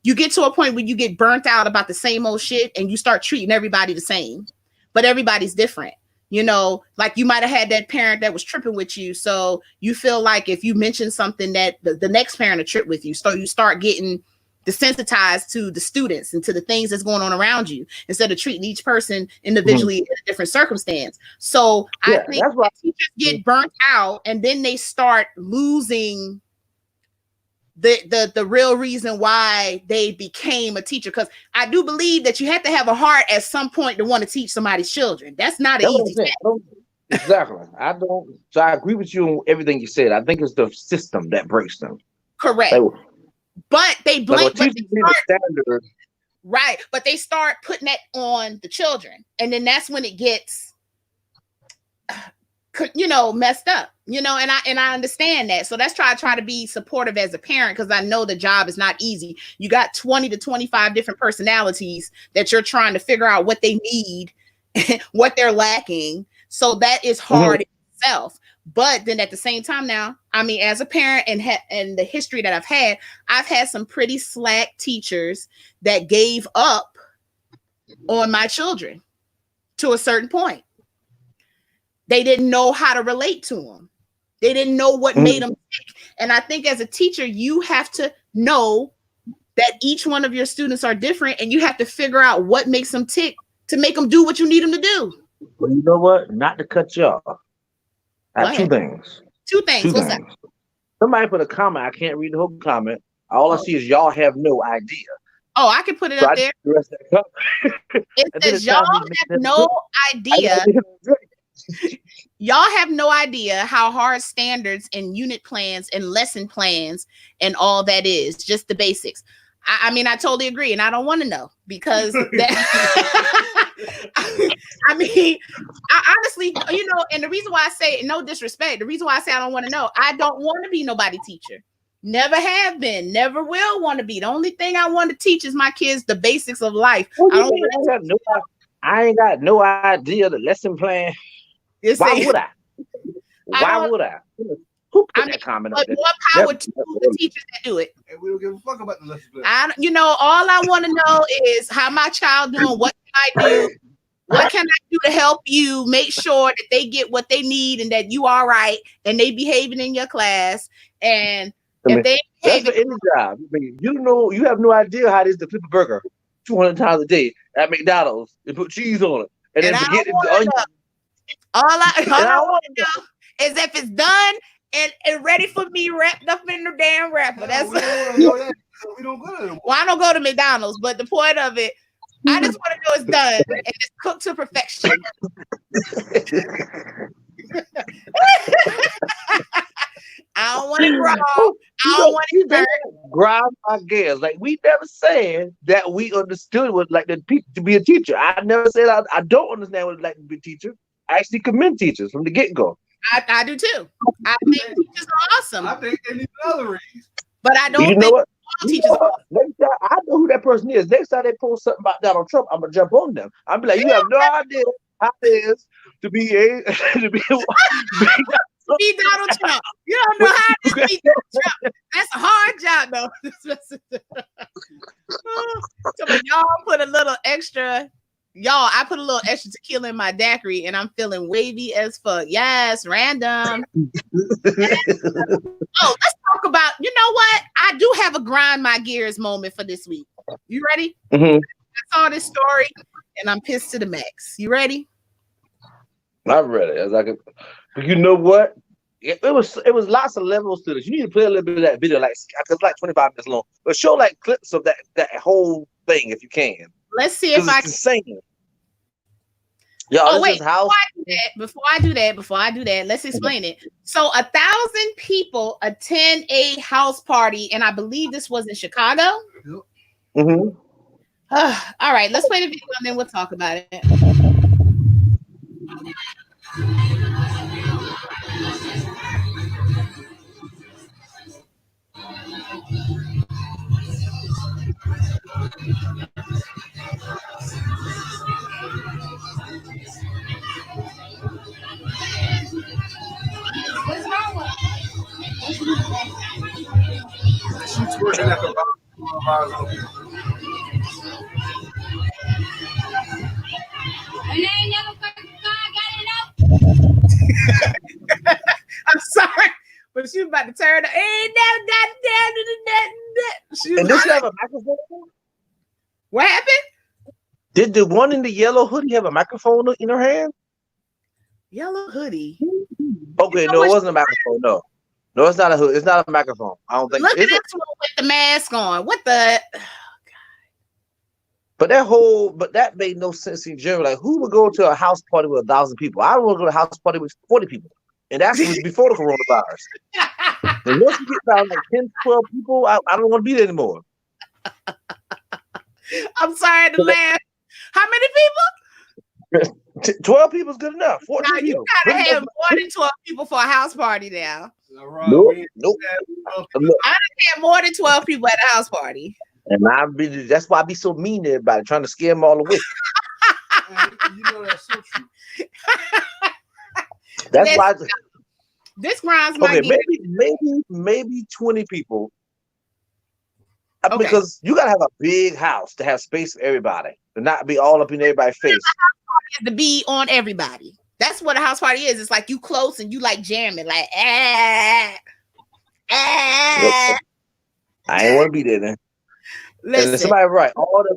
You get to a point where you get burnt out about the same old shit and you start treating everybody the same, but everybody's different. Like you might have had that parent that was tripping with you. So you feel like if you mention something that the next parent will trip with you. So you start getting desensitized to the students and to the things that's going on around you instead of treating each person individually in a different circumstance. So I think that's why teachers get burnt out, and then they start losing the real reason why they became a teacher. Because I do believe that you have to have a heart at some point to want to teach somebody's children. That's not an easy thing. Exactly. I don't. So I agree with you on everything you said. I think it's the system that breaks them. Correct. But they blame right. But they start putting that on the children, and then that's when it gets, messed up. And I understand that. So that's try to be supportive as a parent, because I know the job is not easy. You got 20 to 25 different personalities that you're trying to figure out what they need, what they're lacking. So that is hard itself. But then at the same time now, I mean, as a parent and the history that I've had some pretty slack teachers that gave up on my children to a certain point. They didn't know how to relate to them. They didn't know what made them tick. And I think as a teacher, you have to know that each one of your students are different, and you have to figure out what makes them tick to make them do what you need them to do. Well, you know what? Not to cut you off. I have two things. What's that? Somebody put a comment. I can't read the whole comment. All I see is y'all have no idea. Oh, I can put it up there. It says y'all have no idea. Y'all have no idea how hard standards and unit plans and lesson plans and all that is. Just the basics. I mean, I totally agree, and I don't want to know, because I mean, honestly, and the reason why I say, no disrespect, the reason why I say I don't want to know, I don't want to be nobody's teacher. Never have been, never will want to be. The only thing I want to teach is my kids the basics of life. I ain't got no idea the lesson plan. Why would I? Why would I? Who put that comment up there? More power to the teachers that do it. And we don't give a fuck about the lesson plan. All I want to know is how my child doing. What can I do? What can I do to help you make sure that they get what they need and that you are right and they behaving in your class? And if they that's for any job. I mean, you have no idea how it is to flip a burger 200 times a day at McDonald's and put cheese on it, and then forget it. All I want to know is if it's done and ready for me wrapped up in the damn wrapper. That's we don't go to well, I don't go to McDonald's, but the point of it, I just want to know it's done and it's cooked to perfection. I don't want it raw. I don't want it burnt. Grind my gears. Like, we never said that we understood what like to be a teacher. I never said I don't understand what it's like to be a teacher. I actually commend teachers from the get-go. I do too. I think teachers are awesome. I think they need another reason. But I don't You know think what? all teachers are awesome. Next time, I know who that person is. Next time they post something about Donald Trump, I'm gonna jump on them. I'm be like, you have no idea how it is to be a to be Be Donald Trump. You don't know how to be Donald Trump. That's a hard job, though. So y'all put a little extra. Y'all, I put a little extra tequila in my daiquiri, and I'm feeling wavy as fuck. Yes, random. Yes. Oh, let's talk about. You know what? I do have a grind my gears moment for this week. You ready? Mhm. I saw this story, and I'm pissed to the max. You ready? I'm ready. I was like, you know what? It was lots of levels to this. You need to play a little bit of that video, like because it's like 25 minutes long, but show like clips of that whole thing if you can. Let's see if I can. Insane. Yo, Oh this wait! is house. Before I do that, let's explain it. So 1,000 people attend a house party, and I believe this was in Chicago. Mm-hmm. All right, let's play the video and then we'll talk about it. What's wrong with She's working at the bottom. And they ain't never fucking got it out. I'm sorry, but she was about to turn. And this have a microphone? What happened? Did the one in the yellow hoodie have a microphone in her hand? Yellow hoodie. Okay, no, it wasn't a microphone. No, it's not a hood. It's not a microphone. I don't think. Look at Is this it? one with the mask on. What the? But that made no sense in general. Like, who would go to a house party with 1,000 people? I don't want to go to a house party with 40 people, and that was before the coronavirus. And once you get down like 10, 12 people, I don't want to be there anymore. I'm sorry to laugh. How many people? 12 people is good enough. 14 Now, you people. gotta have more than 12 people for a house party now. Nope. I had more than 12 people at a house party. And that's why I be so mean to everybody, trying to scare them all away. You know that's so true. That's why. This grinds my Okay, gears. maybe 20 people. Okay. Because you gotta have a big house to have space for everybody, to not be all up in everybody's face. To be on everybody. That's what a house party is. It's like you close and you like jamming, like I ain't want to be there then. Listen, and somebody right,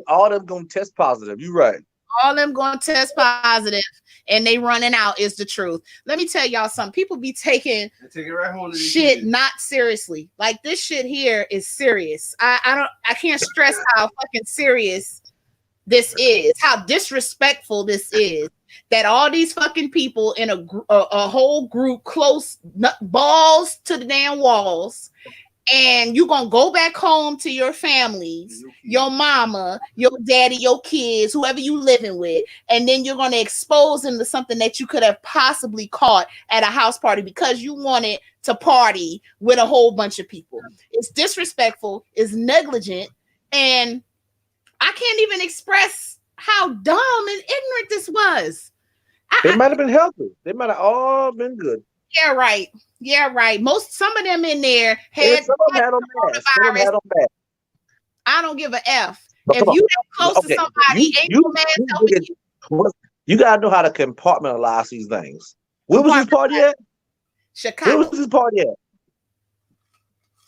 all them gonna test positive. You right. All them going to test positive and they running out is the truth. Let me tell y'all something. People be taking right home shit not seriously. Like this shit here is serious. I can't stress how fucking serious this is, how disrespectful this is. That all these fucking people in a whole group close balls to the damn walls, and you're gonna go back home to your families, your mama, your daddy, your kids, whoever you living with, and then you're gonna expose them to something that you could have possibly caught at a house party because you wanted to party with a whole bunch of people. It's disrespectful, it's negligent, and I can't even express how dumb and ignorant this was. They might have been healthy. They might have all been good. Yeah, right. Yeah, right. Some of them in there had coronavirus. I don't give a F. But if you that close to somebody, ain't no man helping you. You gotta know how to compartmentalize these things. Where was this party at? Chicago. Where was this party at?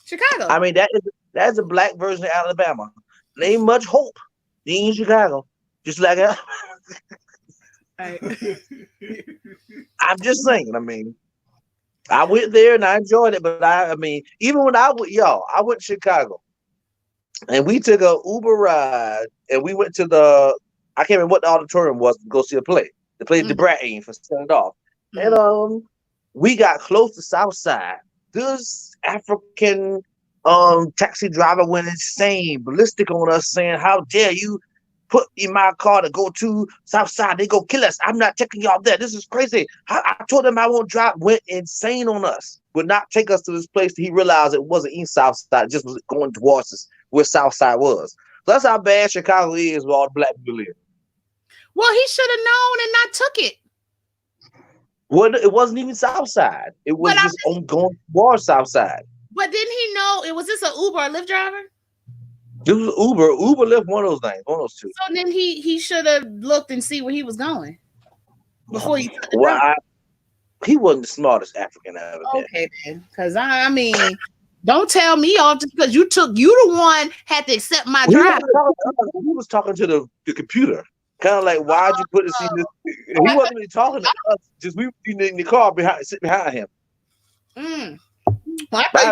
Chicago. I mean, that's a black version of Alabama. There ain't much hope in Chicago. Just like that. I'm just saying. I mean, I went there and I enjoyed it, but I mean, even when I went to Chicago, and we took a Uber ride, and we went to I can't remember what the auditorium was to go see a play. The play the Brat Aim for Stand Off, and we got close to South Side. This African taxi driver went insane, ballistic on us, saying, "How dare you put in my car to go to Southside. They go kill us. I'm not taking y'all there. This is crazy. I told him I won't drive. Went insane on us. Would not take us to this place. He realized it wasn't in Southside. It just was going towards us where Southside was. So that's how bad Chicago is with all the black people live. Well, he should have known and not took it. Well, it wasn't even Southside. It was just on going towards Southside. But didn't he know it was this an Uber or Lyft driver? This was Uber. Uber Lyft, one of those things, one of those two. So then he should have looked and see where he was going before he took the he wasn't the smartest African ever. Okay, then. Because I mean, don't tell me off just because you the one had to accept my drive. He was talking to the computer. Kind of like, why'd you put this in this? He wasn't really talking to us. Just we were in the car sitting behind him. Well, I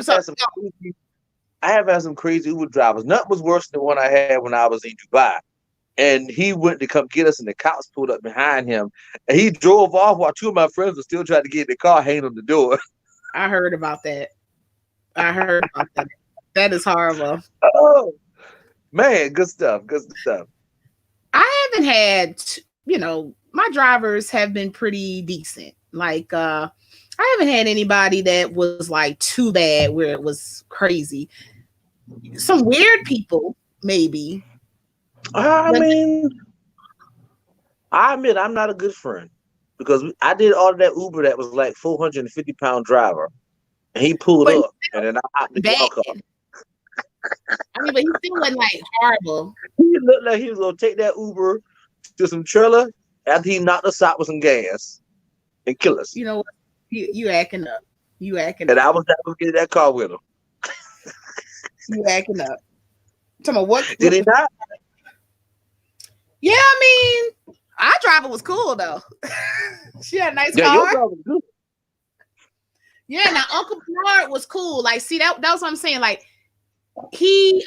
have had some crazy Uber drivers. Nothing was worse than the one I had when I was in Dubai. And he went to come get us, and the cops pulled up behind him. And he drove off while two of my friends were still trying to get in the car, hanging on the door. I heard about that. That is horrible. Oh, man, good stuff. Good stuff. I haven't had, my drivers have been pretty decent. Like, I haven't had anybody that was like too bad where it was crazy. Some weird people, maybe. I admit I'm not a good friend because I did all of that Uber that was like 450-pound driver, and he pulled up, and then I hopped in the car. I mean, but he still wasn't like horrible. He looked like he was gonna take that Uber to some trailer after he knocked us out with some gas and kill us. You know what? You acting up. And I was never getting that car with him. You acting up. Tell me what? Did he not? Yeah, I mean, our driver was cool though. She had a nice car. Your driver was good. Yeah, now Uncle Bernard was cool. Like, see, that was what I'm saying. Like, he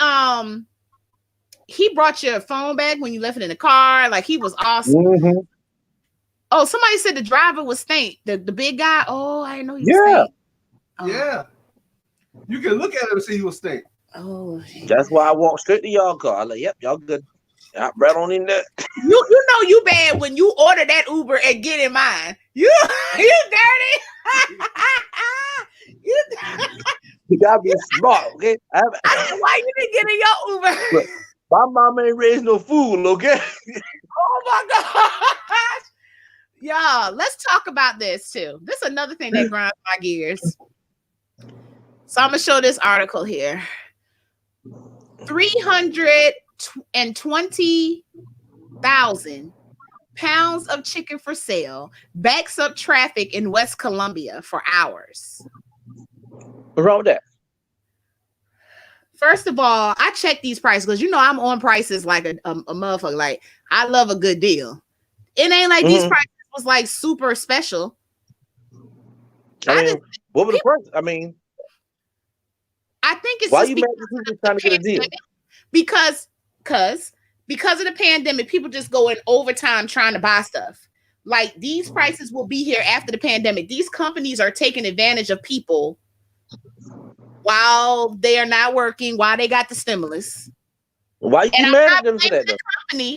brought your phone back when you left it in the car. Like, he was awesome. Mm-hmm. Oh, somebody said the driver was Stank. The big guy. Oh, I didn't know he was Stank. Oh. Yeah. You can look at him and see he was Stank. Oh, that's why I walked straight to y'all car. I'm like, yep, y'all good. I right on in there. You know you bad when you order that Uber and get in mine. You dirty. You gotta be smart, okay? I don't know why you didn't get in your Uber. Look, my mama ain't raised no fool, okay? Oh my gosh. Y'all, let's talk about this too. This is another thing that grinds my gears. So I'm gonna show this article here. 320,000 pounds of chicken for sale backs up traffic in West Columbia for hours. What's wrong with that? First of all, I check these prices because I'm on prices like a motherfucker. Like, I love a good deal. It ain't like these prices was like super special. What was the price? I mean, I think it's why just you mad at people trying to get a deal? Because of the pandemic, people just go in overtime trying to buy stuff. Like, these prices will be here after the pandemic. These companies are taking advantage of people while they are not working, while they got the stimulus. Why you mad at them for that?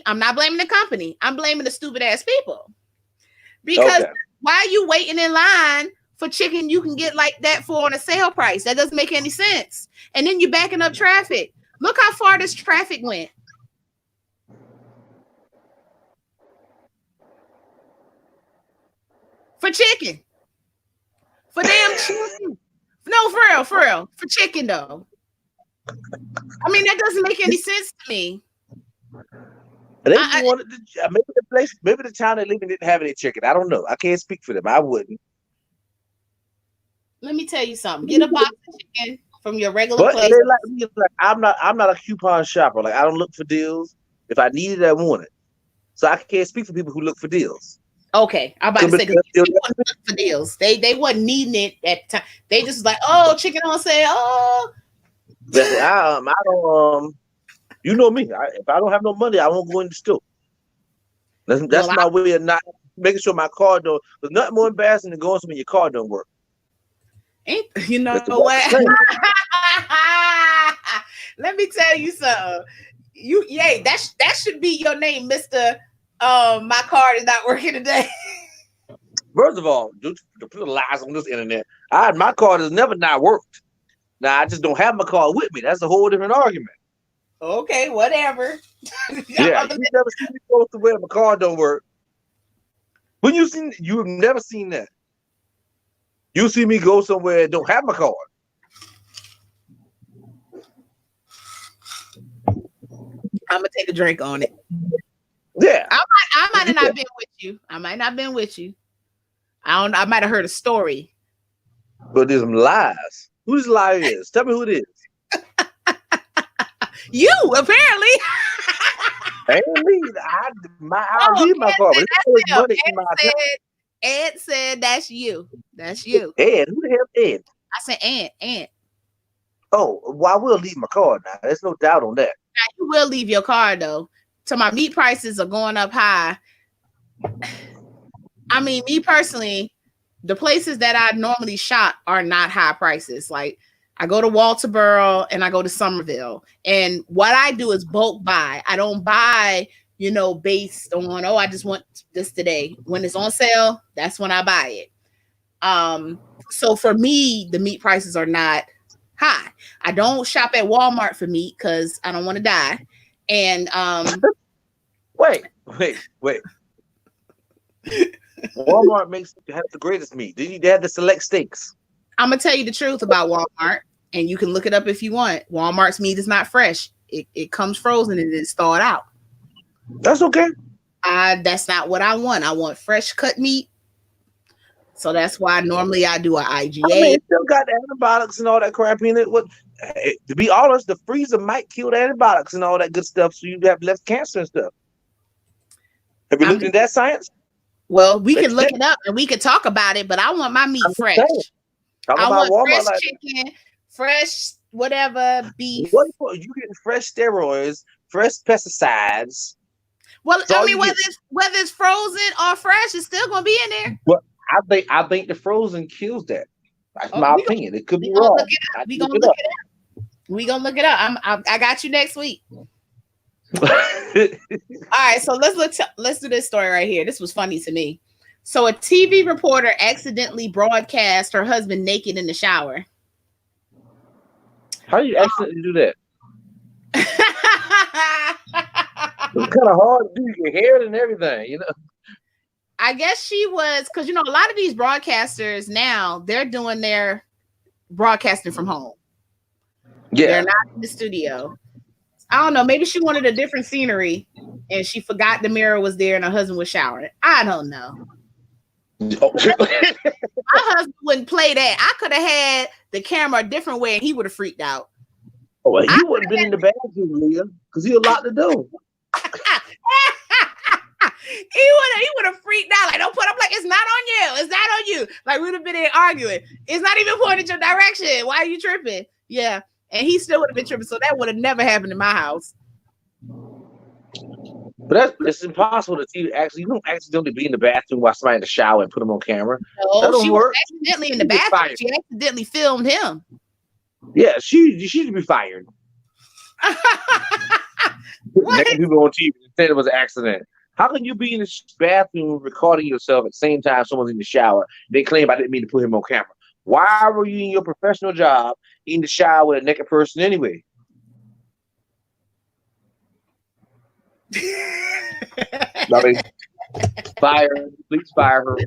I'm not blaming the company. I'm blaming the stupid ass people. Because why are you waiting in line for chicken you can get like that for on a sale price? That doesn't make any sense. And then you're backing up traffic. Look how far this traffic went. For chicken. For damn chicken. No, for real. For chicken, though. I mean, that doesn't make any sense to me. Maybe the town they live in didn't have any chicken. I don't know. I can't speak for them. I wouldn't. Let me tell you something. Get a box of chicken from your regular place. I'm not a coupon shopper. Like, I don't look for deals. If I need it, I want it. So I can't speak for people who look for deals. Okay, I'm about to say, because people look for deals. They wasn't needing it at the time. They just was like, oh, chicken on sale. Oh. I don't. You know me. If I don't have no money, I won't go in the store. That's my way of not making sure my car don't. There's nothing more embarrassing than going somewhere your car don't work. You know what? Let me tell you something. that should be your name, Mr. My card is not working today. First of all, to put lies on this internet, my card has never not worked. Now I just don't have my card with me. That's a whole different argument. Okay, whatever. Yeah, you never seen me go to where my card don't work. When you have never seen that. You see me go somewhere and don't have my card. I'm gonna take a drink on it. Yeah, I might have not been with you. I might not have been with you. I might have heard a story. But there's some lies. Who this liar is? Tell me who it is. You apparently. Ain't me. I leave my car. But it's always money in my account. Ed said that's you. That's you. Ed, who the hell Ed? I said Ant. Oh, well, I will leave my car now. There's no doubt on that. Now, you will leave your car though. So my meat prices are going up high. I mean, me personally, the places that I normally shop are not high prices. Like I go to Walterboro and I go to Somerville. And what I do is bulk buy. I don't buy, based on, I just want this today. When it's on sale, that's when I buy it. So for me, the meat prices are not high. I don't shop at Walmart for meat because I don't want to die. And wait. Walmart has the greatest meat. They have the select steaks. I'm gonna tell you the truth about Walmart, and you can look it up if you want. Walmart's meat is not fresh. It comes frozen and it's thawed out. That's okay. That's not what I want. I want fresh cut meat. So that's why normally I do an IGA. I mean, it still got the antibiotics and all that crap in it. To be honest, the freezer might kill the antibiotics and all that good stuff, so you have less cancer and stuff. Have you looked into that science? Well, we can look it up and we can talk about it, but I want my meat fresh. I want Walmart fresh chicken, fresh whatever beef. What you getting? Fresh steroids, fresh pesticides. Well, I mean, whether it's frozen or fresh, it's still gonna be in there. Well, I think the frozen kills that. That's my opinion. It could be wrong. We gonna look it up. We gonna look it up. I got you next week. All right, so let's do this story right here. This was funny to me. So a TV reporter accidentally broadcast her husband naked in the shower. How do you accidentally do that? It's kind of hard to do. Your hair and everything, I guess she was, because a lot of these broadcasters now, they're doing their broadcasting from home. Yeah, they're not in the studio. I don't know. Maybe she wanted a different scenery and she forgot the mirror was there and her husband was showering. I don't know. My husband wouldn't play that. I could have had the camera a different way and he would have freaked out. Oh, well, he wouldn't have been in the bathroom, Leah, because he had a lot to do. He would have freaked out. Like, don't put up, like, it's not on you. It's not on you. Like, we'd have been there arguing. It's not even pointed your direction. Why are you tripping? Yeah. And he still would have been tripping. So that would have never happened in my house. But it's impossible to see. Actually, you don't accidentally be in the bathroom while somebody in the shower and put them on camera. No, she was accidentally in the bathroom. She accidentally filmed him. Yeah, she should be fired. Naked people on TV said it was an accident. How can you be in the bathroom recording yourself at the same time someone's in the shower? They claim I didn't mean to put him on camera. Why were you in your professional job in the shower with a naked person anyway? Fire her. Please fire her.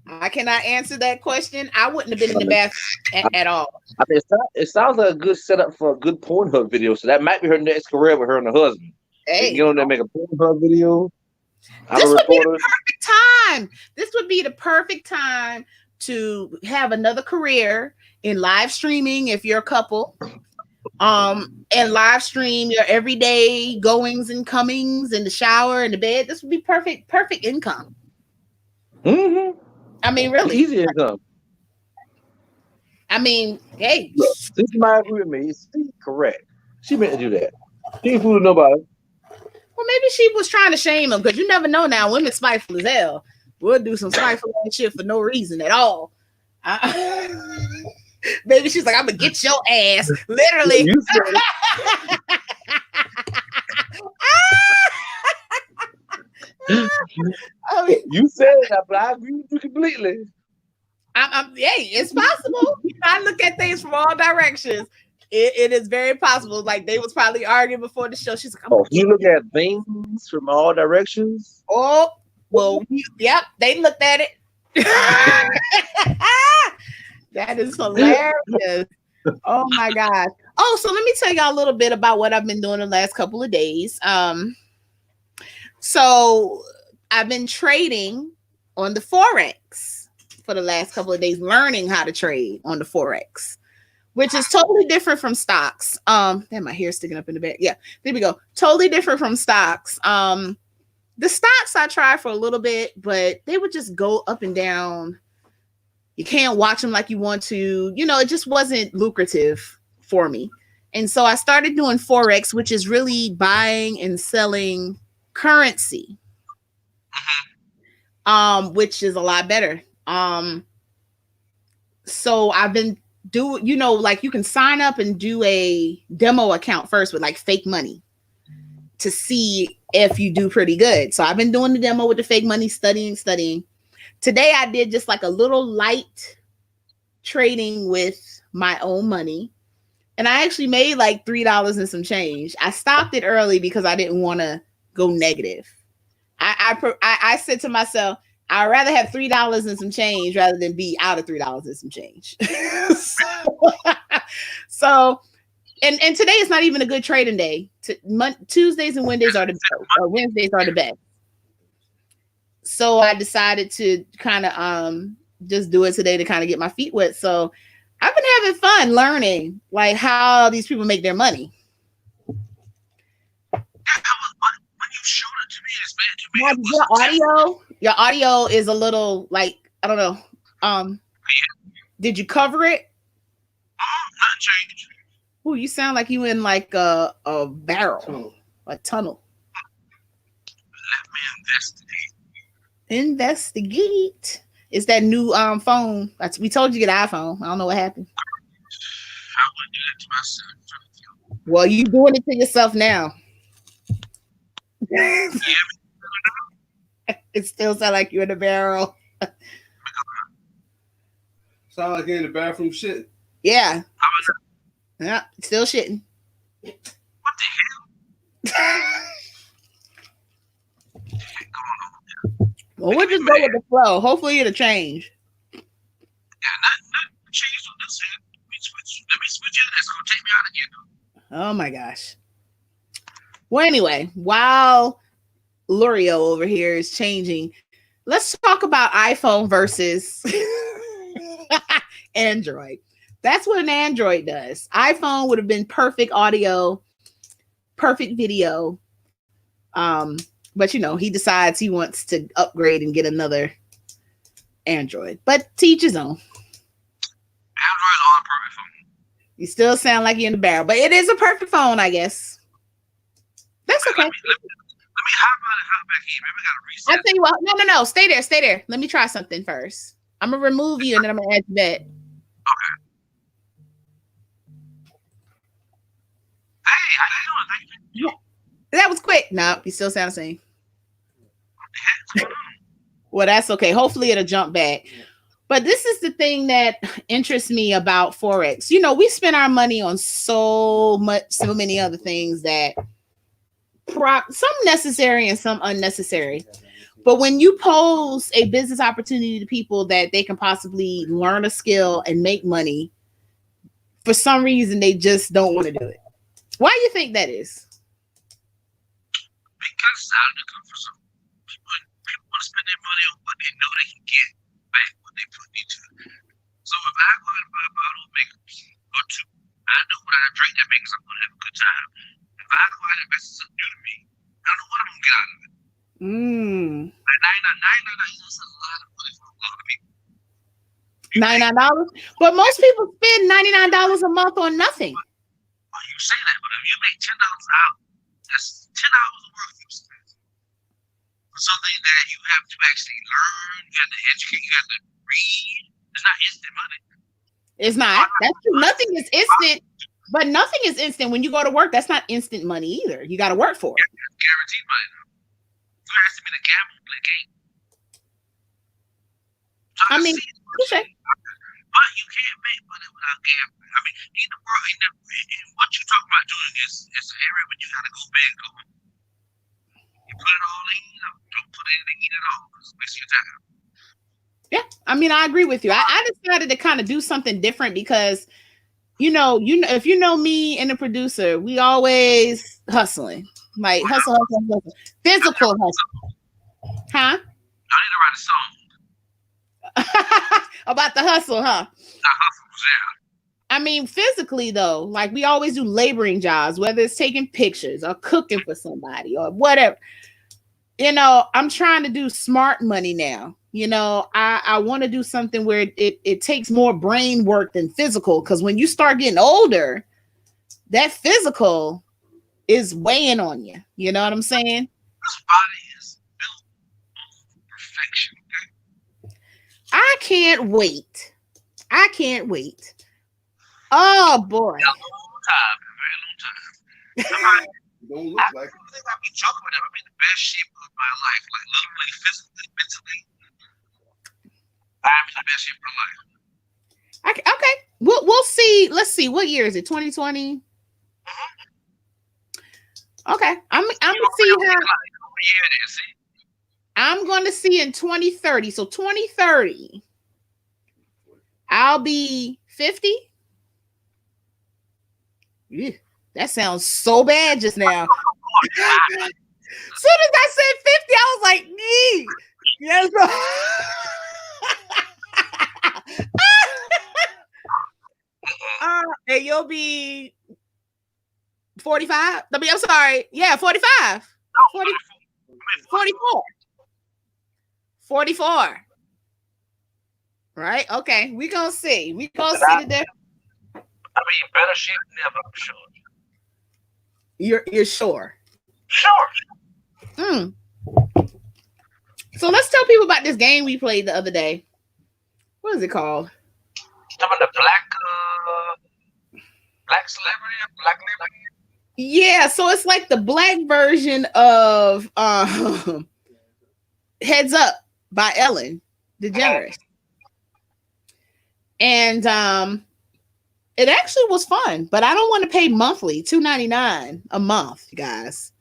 I cannot answer that question. I wouldn't have been in the bathroom at all. I mean, it sounds like a good setup for a good Pornhub video. So that might be her next career with her and her husband. Hey, get on there, make a Pornhub video. This would be the perfect time. This would be the perfect time to have another career in live streaming if you're a couple. And live stream your everyday goings and comings in the shower and the bed. This would be perfect income. Mm-hmm. I mean, really easy income. I mean, hey, this might agree with me. She's correct. She meant to do that. She ain't fooling nobody. Well, maybe she was trying to shame him because you never know now. Women spiteful as hell. We'll do some spiteful shit for no reason at all. Maybe she's like, I'm gonna get your ass. Literally. I mean, You said that, but I agree with you completely. hey, it's possible. I look at things from all directions. It is very possible. Like they was probably arguing before the show. She's like, I'm Oh, gonna if get you look you. at things from all directions. Oh, well, yep, they looked at it. That is hilarious. Oh my gosh. Oh, so let me tell y'all a little bit about what I've been doing the last couple of days. So I've been trading on the Forex for the last couple of days, learning how to trade on the Forex, which is totally different from stocks. Damn, my hair's sticking up in the back. Yeah, there we go. Totally different from stocks. The stocks I tried for a little bit, but they would just go up and down. You can't watch them like you want to. You know, it just wasn't lucrative for me. And so I started doing Forex, which is really buying and selling currency, which is a lot better. So I've been doing, you know, like you can sign up and do a demo account first with like fake money to see if you do pretty good. So I've been doing the demo with the fake money, studying. Today I did just like a little light trading with my own money. And I actually made like $3 and some change. I stopped it early because I didn't want to go negative. I said to myself, I'd rather have $3 and some change rather than be out of $3 and some change. So and today is not even a good trading day. Tuesdays and Wednesdays are the best. So I decided to kind of just do it today to kind of get my feet wet. So I've been having fun learning like how these people make their money. When you showed it to me, Your audio is a little like, I don't know. Did you cover it? Not changed. Oh, you sound like you in like a barrel, a tunnel. Let me Investigate. It's that new phone. We told you to get an iPhone. I don't know what happened. I wouldn't do that to myself. Well, you doing it to yourself now. It still sounds like you're in a barrel. Sound like you're in the bathroom shit. Yeah. Yeah, still shitting. What the hell? Well, we'll just go with the flow. Hopefully it'll change. Yeah, not change on this end. Let me switch it. That's gonna take me out again. Oh my gosh. Well, anyway, while L'Oreal over here is changing, let's talk about iPhone versus Android. That's what an Android does. iPhone would have been perfect audio, perfect video. But you know, he decides he wants to upgrade and get another Android. But to each his own. Android's on a perfect phone. You still sound like you're in the barrel, but it is a perfect phone, I guess. That's okay. Let me hop back in. Maybe we gotta reset. I'll tell you what. No. Stay there. Let me try something first. I'm gonna remove you and then I'm gonna add you back. Okay. Hey, how you doing? That was quick. No, you still sound the same. Well, that's okay. Hopefully it'll jump back. But this is the thing that interests me about Forex. You know, we spend our money on so many other things that some necessary and some unnecessary. But when you pose a business opportunity to people that they can possibly learn a skill and make money, for some reason they just don't want to do it. Why do you think that is? Because I'm looking for some people want to spend their money on what they know they can get back what they put into it. So if I go out and buy a bottle of makeup or two, I know when I drink that makeup, I'm gonna have a good time. If I go out and invest in something new to me, I don't know what I'm gonna get out of it. Like $99 is a lot of money for a lot of people. $99? But most people spend $99 a month on nothing. Well, you say that, but if you make $10 out, that's $10 of work you spend. For something that you have to actually learn, you have to educate, you have to read. It's not instant money. It's not. That's true. Nothing is instant, but nothing is instant when you go to work. That's not instant money either. You got to work for it. Guaranteed money. You asking me to gamble, play game. So I mean, but you can't make money without gambling. I mean, in the world, in what you talk about doing is an area where you gotta go big, go home. You put it all in, don't put anything in at all, because it's your time. Yeah, I mean, I agree with you. I decided to kind of do something different because, if you know me and the producer, we always hustling, like hustle. Physical hustle. Huh? I need to write a song. About the hustle, huh? The hustles, yeah. I mean, physically though, like we always do laboring jobs, whether it's taking pictures or cooking for somebody or whatever. I'm trying to do smart money now. I want to do something where it takes more brain work than physical, because when you start getting older, that physical is weighing on you. You know what I'm saying? This body is built on perfection. I can't wait. Oh boy. A long time, a very long time. Don't look like it. I think I'll be joking with it. I'm in the best shape of my life, like literally, physically, mentally. I'm in the best shape of my life. Okay. We'll see. Let's see. What year is it? 2020. Okay. I'm gonna see how. I'm going to see in 2030. So 2030, I'll be 50. Ew, that sounds so bad just now. As soon as I said 50, I was like, nee. Yes. And you'll be 45. I'm sorry. Yeah, 45. 44. 44. Right? Okay. We're going to see. We're going to see the difference. I mean, better shape than ever, I'm sure. You're sure? Sure. So let's tell people about this game we played the other day. What is it called? Talking about the black celebrity, black liberty. Yeah, so it's like the black version of Heads Up by Ellen DeGeneres. And it actually was fun, but I don't want to pay monthly, $2.99 a month, guys.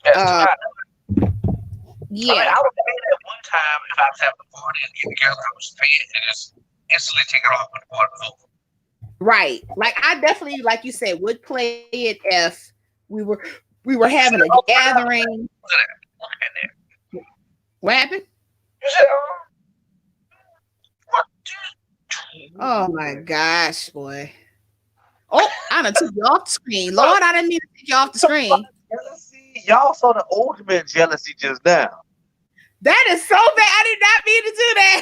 Yeah. Yeah. I mean, I would pay that one time if I was having a party and the girl I was paying and just instantly take it off when the party was over. Right. Like I definitely, like you said, would play it if we were having a gathering. What happened? You said, what? Oh my gosh, boy. Oh, I done took you off the screen. Lord, I didn't mean to take you off the screen. Jealousy. Y'all saw the ultimate jealousy just now. That is so bad. I did not mean to do that.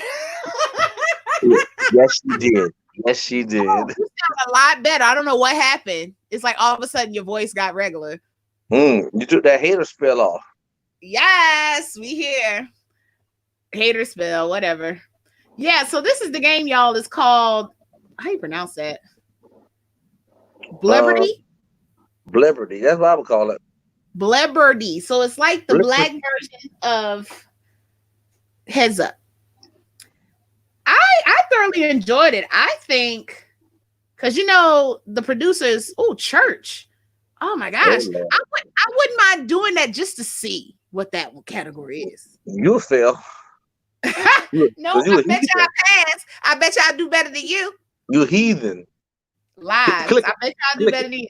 Yes, she did. Yes, she did. Oh, you sound a lot better. I don't know what happened. It's like all of a sudden your voice got regular. You took that hater spell off. Yes, we here. Hater spell, whatever. Yeah, so this is the game, y'all. It's called, how do you pronounce that? Bleberty? Bleberty. That's what I would call it. Bleberty. So it's like the black version of Heads Up. I thoroughly enjoyed it. I think, because the producers, church. Oh my gosh. I wouldn't mind doing that just to what that category is. You fail. No, I bet you I pass. I bet you I do better than you. You heathen. Lies. I bet you I do better than you.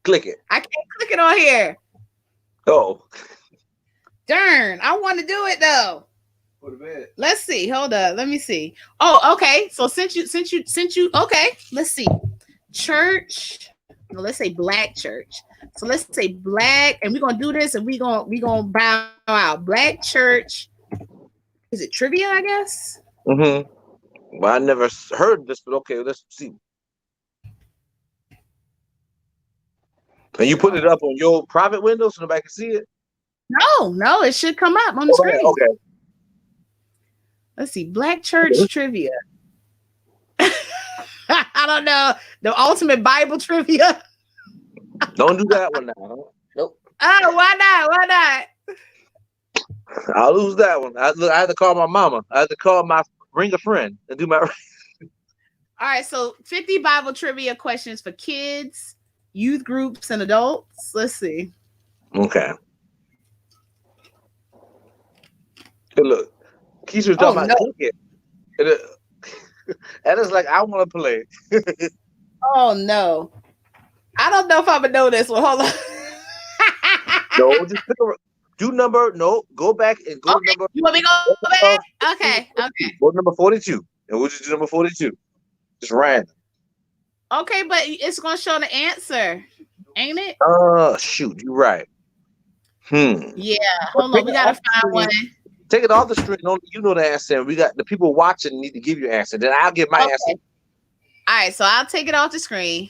Click it. I can't click it on here. Oh. Darn. I want to do it though. Go to bed. Let's see. Hold up. Let me see. Oh, okay. So since you okay, let's see. Church. No, let's say black church. So let's say black, and we're gonna do this, and we're gonna bow out. Black church. Is it trivia, I guess? Well, I never heard this, but okay, let's see. And you put it up on your private window so nobody can see it? No, it should come up on the screen. Okay. Let's see. Black church trivia. I don't know. The ultimate Bible trivia. Don't do that one now. Nope. Oh, why not? I'll lose that one. I had to call my mama. I had to ring a friend and do my. All right, so 50 Bible trivia questions for kids, youth groups, and adults. Let's see. Okay. Hey, look, Keisha's talking about cricket. And it's like I want to play. Oh no. I don't know if I'm gonna know this one. Hold on. No, just pick do number. No, go back and go to number. You want me to go back? Okay. Go to number 42, and we'll just do number 42. Just random. Okay, but it's gonna show the answer, ain't it? Shoot, you're right. Yeah. Hold on, we gotta find one. Take it off the screen. Only you know the answer. We got the people watching need to give you an answer. Then I'll give my answer. All right, so I'll take it off the screen.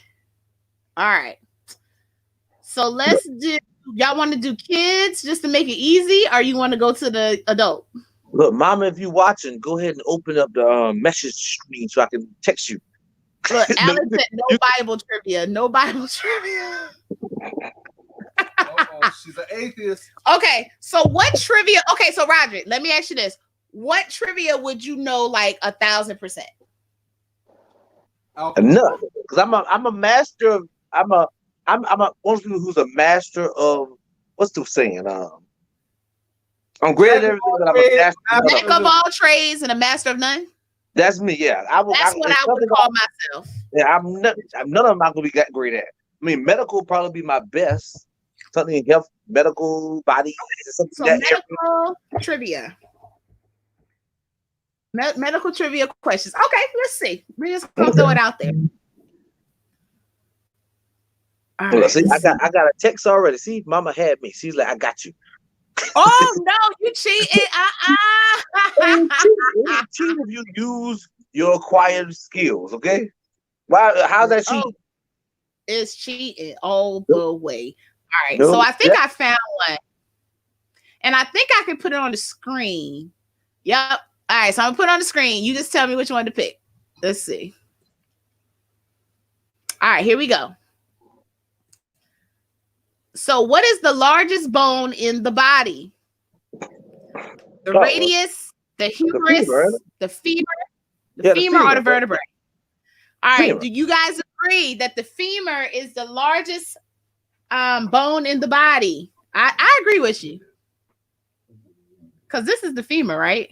All right. So let's do. Y'all want to do kids just to make it easy, or you want to go to the adult? Look, Mama, if you're watching, go ahead and open up the message screen so I can text you. Look, Alex said no Bible trivia. No Bible trivia. She's an atheist. Okay, so what trivia? Okay, so Roger, let me ask you this: what trivia would you know like 1,000%? Enough, because I'm a master of I'm one of those people who's a master of what's the saying? I'm great at everything, but I'm a master. Jack of all trades and a master of none. That's me. Yeah, That's what I would call myself. Yeah, none of them I'm not gonna be that great at. I mean, medical would probably be my best. Something in health, medical, body. So medical trivia. Medical trivia questions. Okay, let's see. We're just gonna throw it out there. All right. See, I got a text already. See, Mama had me. She's like, I got you. Oh no, you cheated. It's cheating if you use your acquired skills, okay? Why? How's that cheating? It's cheating all the way. All right, so I think I found one, and I think I can put it on the screen. Yep. All right, so I'm gonna put it on the screen. You just tell me which one to pick. Let's see. All right, here we go. So, what is the largest bone in the body? The radius, the humerus, the femur, or the vertebrae? All right, femur. Do you guys agree that the femur is the largest bone in the body? I agree with you. Because this is the femur, right?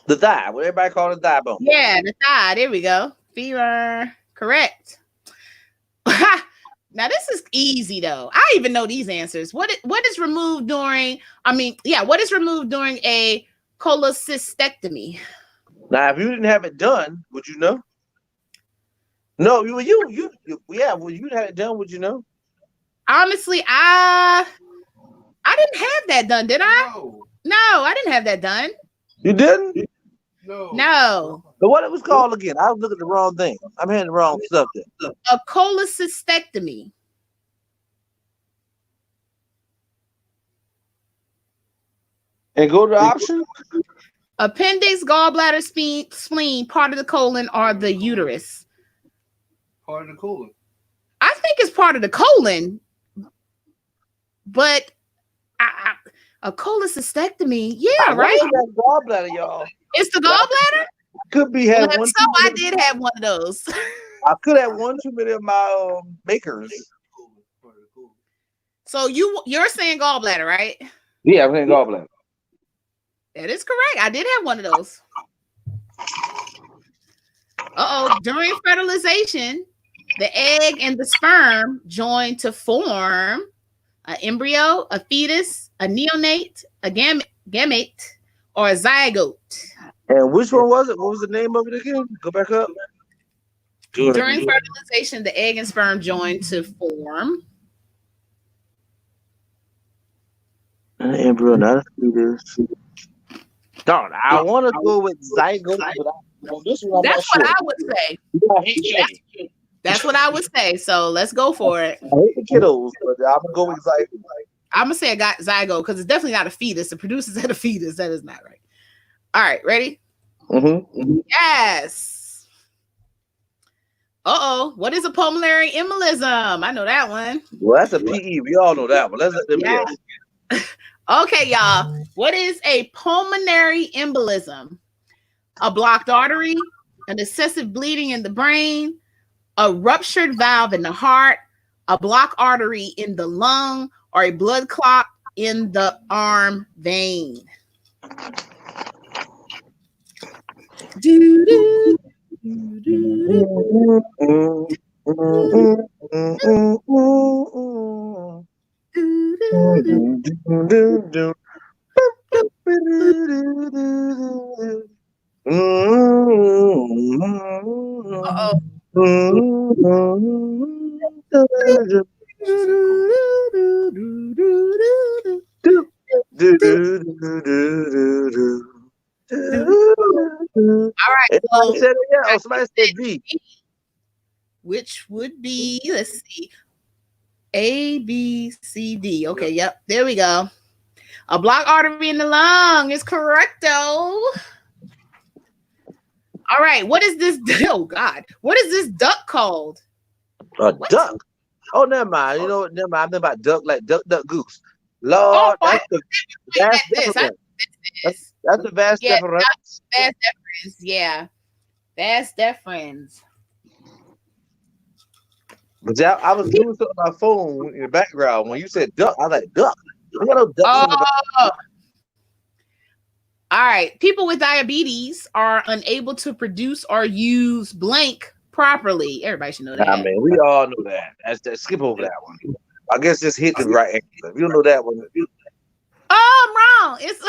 The thigh, what everybody call the thigh bone. Yeah, the thigh. There we go. Femur. Correct. Now this is easy though. I even know these answers. What is removed during? What is removed during a cholecystectomy? Now, if you didn't have it done, would you know? No, you you'd have it done. Would you know? Honestly, I didn't have that done. Did I? No, I didn't have that done. You didn't? No. But what it was called again? I was looking at the wrong thing. I'm hearing the wrong stuff there. A cholecystectomy. And go to the option? Appendix, gallbladder, spleen, part of the colon, or the uterus. Part of the colon. I think it's part of the colon, but a cholecystectomy, yeah, right? Gallbladder, y'all. It's the gallbladder. Could be had one. So I did have one of those. I could have one too many of my makers. So you're saying gallbladder, right? Yeah, I'm saying gallbladder. That is correct. I did have one of those. During fertilization, the egg and the sperm join to form an embryo, a fetus, a neonate, a gamete, or a zygote. And which one was it? What was the name of it again? Go back up. During fertilization, the egg and sperm join to form an embryo, not a fetus. Darn, I want to go with zygote, but on this one, that's what I would say. That's what I would say. So let's go for it. I hate the kiddos, but I'm gonna go with zygote. I'm gonna say I got zygote because it's definitely not a fetus. The producers had a fetus. That is not right. All right, ready? Mm-hmm. Yes. What is a pulmonary embolism? I know that one. Well, that's a PE. We all know that one. Okay, y'all. What is a pulmonary embolism? A blocked artery, an excessive bleeding in the brain, a ruptured valve in the heart, a blocked artery in the lung, or a blood clot in the arm vein. Do-do, do-do, do-do. Uh-oh. All right, Everybody so said it, yeah. Oh, somebody said B. which would be, let's see, A, B, C, D. Okay, yep, there we go. A blocked artery in the lung is correcto. All right, what is this? Oh God, what is this duck called? A What? duck. Oh, never mind. You know, never mind. I'm thinking about duck, like duck, duck, goose. Oh, Lord, that's the vast this. difference. This. That's the vast Yeah, difference. vast difference. Yeah, vast difference. But yeah, I was doing something on my phone in the background. When you said duck, I was like, duck. I got no ducks in the back. Oh. All right. People with diabetes are unable to produce or use blank properly. Everybody should know that. Nah, man, we all know that. Skip over that one. I guess just hit the right answer. If you don't know that one, Oh, I'm wrong. It's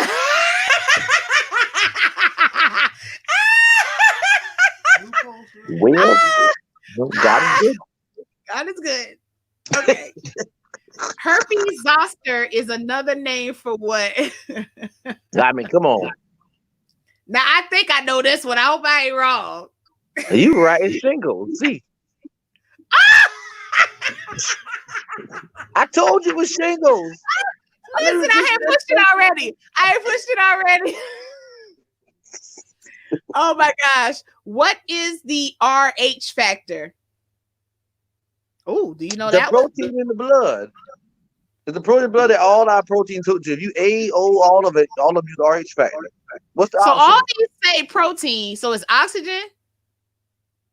well, God is good. God is good. Okay. Herpes zoster is another name for what? I mean, come on. Now I think I know this one. I hope I ain't wrong. You right, it's shingles. See, I told you it was shingles. Listen, I had pushed it already. Oh my gosh. What is the RH factor? Oh, do you know The that protein in the blood. It's the protein in the blood that all our proteins hook to. If you A, O, all of it, all of you the RH factor. What's the So option? all these say protein. So it's oxygen?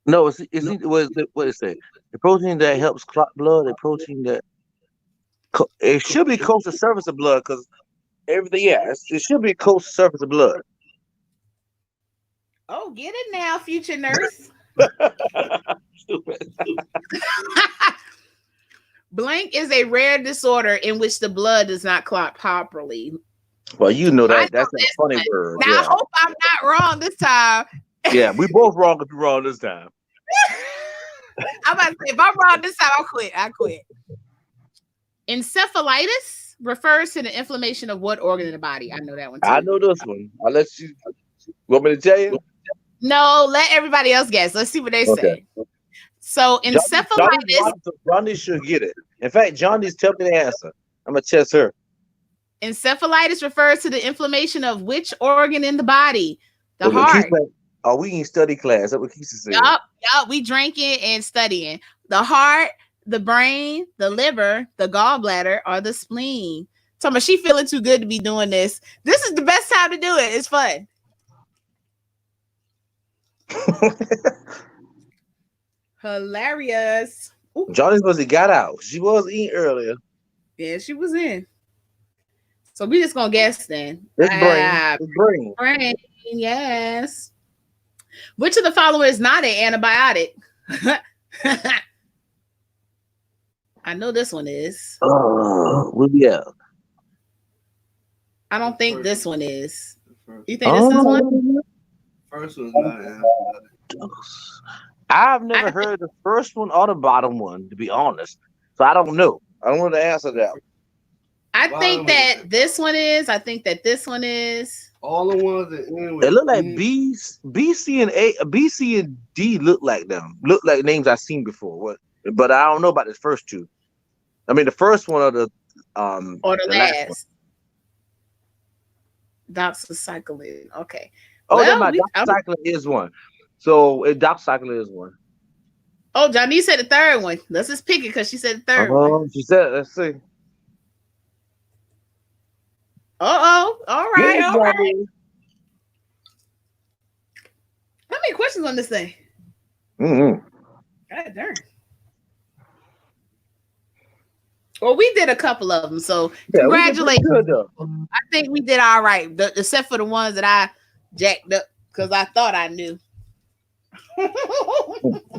No, what it say? The protein that helps clot blood, the protein that it should be close to the surface of blood because everything, it should be close to the surface of blood. Oh, get it now, future nurse. Stupid. Blank is a rare disorder in which the blood does not clot properly. Well, you know that. That's a funny word. Now, I hope I'm not wrong this time. Yeah, we both wrong if you're wrong this time. I'm about to say, if I'm wrong this time, I quit. Encephalitis refers to the inflammation of what organ in the body? I know that one too. I know this one. I'll let you. Want me to tell you? No, let everybody else guess. Let's see what they say. So encephalitis. Johnny should get it. In fact, Johnny's telling me the answer. I'm gonna test her. Encephalitis refers to the inflammation of which organ in the body? The heart. We in study class. That's what Keisha said. Yup. We drinking and studying. The heart, the brain, the liver, the gallbladder, or the spleen. So she feeling too good to be doing this. This is the best time to do it. It's fun. Hilarious. Ooh. Johnny's supposed to got out. She was eating earlier. Yeah, she was in. So we just gonna guess then. It's brain. Brain, yes. Which of the following is not an antibiotic? I know this one is. Yeah. I don't think this one is. You think this is one? First one's not an antibiotic. I've never heard the first one or the bottom one, to be honest. So I don't know. I don't know the answer to that. I think that this one is. I think that this one is. All the ones that end with They look like B, C, and A. B, C, and D look like them. Look like names I've seen before. But I don't know about the first two. I mean, the first one or the last. Doxycycline. Okay. Oh, doxycycline is one. So doxycycline is one. Oh, Johnny said the third one. Let's just pick it because she said the third one. She said, let's see. All right, Yeah, all right. Johnny. How many questions on this thing? Mm-hmm. God darn. Well, we did a couple of them, so Yeah, we did pretty congratulations. good though. I think we did all right, except for the ones that I jacked up because I thought I knew.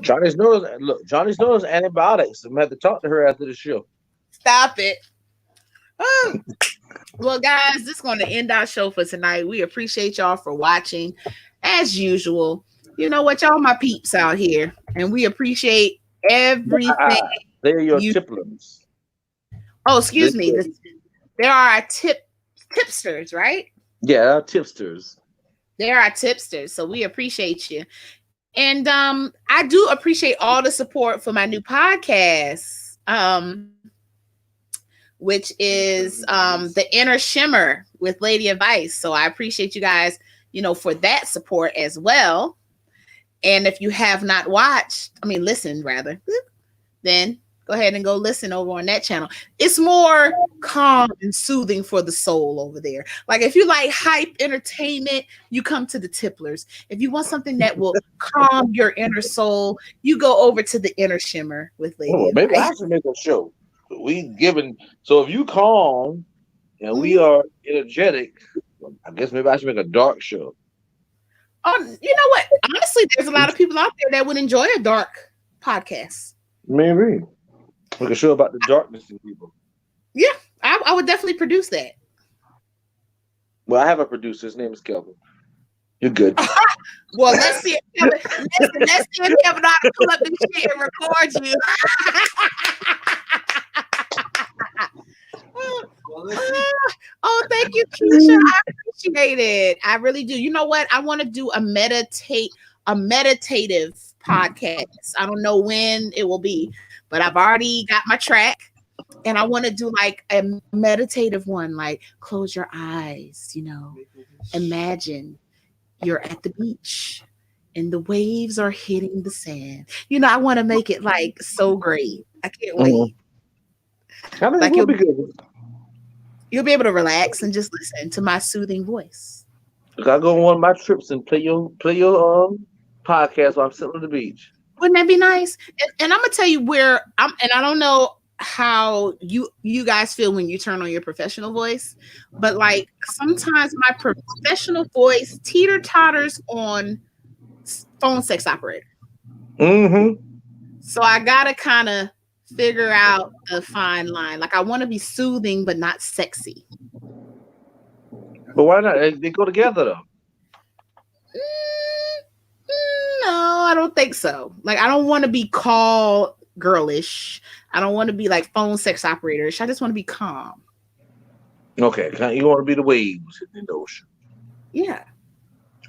Johnny's knows. Look, Johnny's knows antibiotics. I'm gonna have to talk to her after the show. Stop it. Oh. Well, guys, this is going to end our show for tonight. We appreciate y'all for watching. As usual, you know what, y'all my peeps out here, and we appreciate everything. They're your you. tipplers. Oh, excuse me. There are our tipsters, right? Yeah, our tipsters. There are tipsters, so we appreciate you. And I do appreciate all the support for my new podcast, which is The Inner Shimmer with Lady Advice. So I appreciate you guys, for that support as well. And if you have not listened rather, then go ahead and go listen over on that channel. It's more calm and soothing for the soul over there. Like if you like hype entertainment, you come to the Tipplers. If you want something that will calm your inner soul, you go over to The Inner Shimmer with Lady Maybe Advice. I should make a show. So if you calm and we are energetic, I guess maybe I should make a dark show. You know what? Honestly, there's a lot of people out there that would enjoy a dark podcast. Maybe. Make a show about the darkness in people. Yeah, I would definitely produce that. Well, I have a producer. His name is Kelvin. You're good. Well, let's see if Kevin know how to pull up this shit and record you. Oh, thank you, Keisha. I appreciate it. I really do. You know what? I want to do a meditative podcast. I don't know when it will be, but I've already got my track. And I want to do like a meditative one, like close your eyes, imagine you're at the beach and the waves are hitting the sand. I want to make it like so great. I can't wait. I mean, like it'll be good. You'll be able to relax and just listen to my soothing voice. Look, I go on one of my trips and play your podcast while I'm sitting on the beach. Wouldn't that be nice? And I'm gonna tell you where I'm, and I don't know how you guys feel when you turn on your professional voice, but like sometimes my professional voice teeter-totters on phone sex operator. Mm-hmm. So I gotta kind of figure out a fine line. Like I want to be soothing but not sexy. But why not? They go together though. No, I don't think so. Like I don't want to be called girlish. I don't want to be like phone sex operator-ish. I just want to be calm. Okay, you want to be the waves in the ocean. Yeah.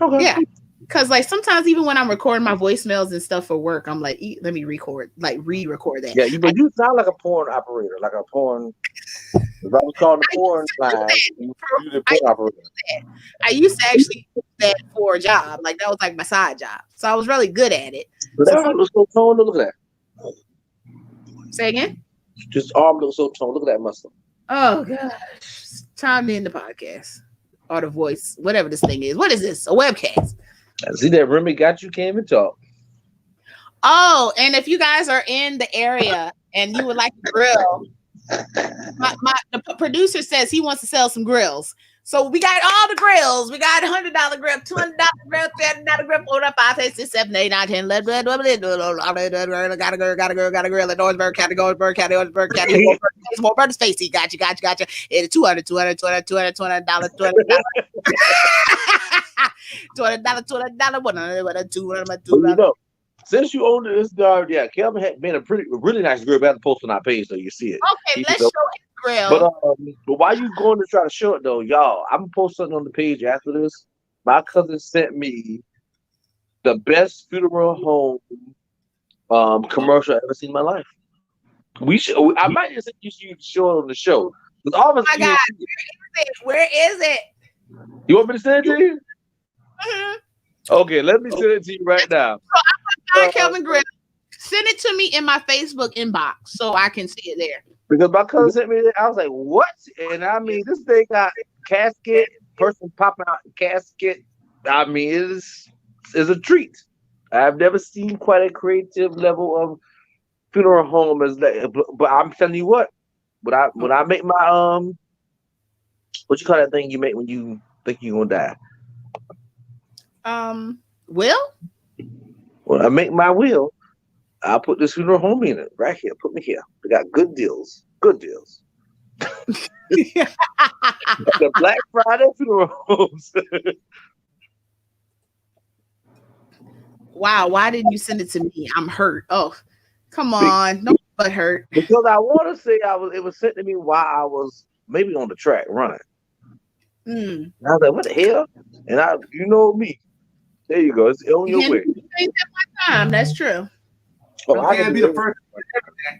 Okay. Yeah. Because like sometimes even when I'm recording my voicemails and stuff for work, I'm like, let me re-record that. Yeah, but you sound like a porn operator, like a porn. If I was calling the porn line, you the porn operator. I used to actually do that for a job. Like that was like my side job. So I was really good at it. But that arm looks so toned. Look at that. Say again? Just arm looks so toned. Look at that muscle. Oh gosh. It's time to end the podcast. Or the voice, whatever this thing is. What is this? A webcast. I see that Remy got you, came and talk. Oh, and if you guys are in the area and you would like to grill, the producer says he wants to sell some grills. So we got all the grills. We got $100 grill, $200 grill, $300 grill, 4, 5, 6, 7, 8, 9, 10, 11, got a grill at Orangeburg County, Orangeburg County, more Burton's face. Gotcha. It's $200, $200, $200. Since you own this guard, yeah, Kelvin had made a really nice grill. We have to post on our page so you see it. Okay, let's show his grill. But why you going to try to show it though, y'all? I'm gonna post something on the page after this. My cousin sent me the best funeral home commercial I've ever seen in my life. I might just use you to show it on the show. Oh my God, where is it? You want me to send it to you? Mm-hmm. Okay, let me send it to you right now. So I'm gonna Kelvin Grill. Send it to me in my Facebook inbox so I can see it there. Because my cousin sent me that. I was like, what? And I mean, this thing got casket, person popping out the casket. I mean, is a treat. I've never seen quite a creative level of funeral home as that. But I'm telling you what, when I make my what you call that thing you make when you think you're gonna die? Will? When I make my will, I'll put this funeral home in it right here. Put me here. We got good deals. Good deals. The Black Friday funeral homes. Wow, why didn't you send it to me? I'm hurt. Oh, come on. No but hurt. Because I want to say it was sent to me while I was maybe on the track running. And I was like, what the hell? And you know me. There you go. It's on your way. Time. That's true. Oh, I can be the first.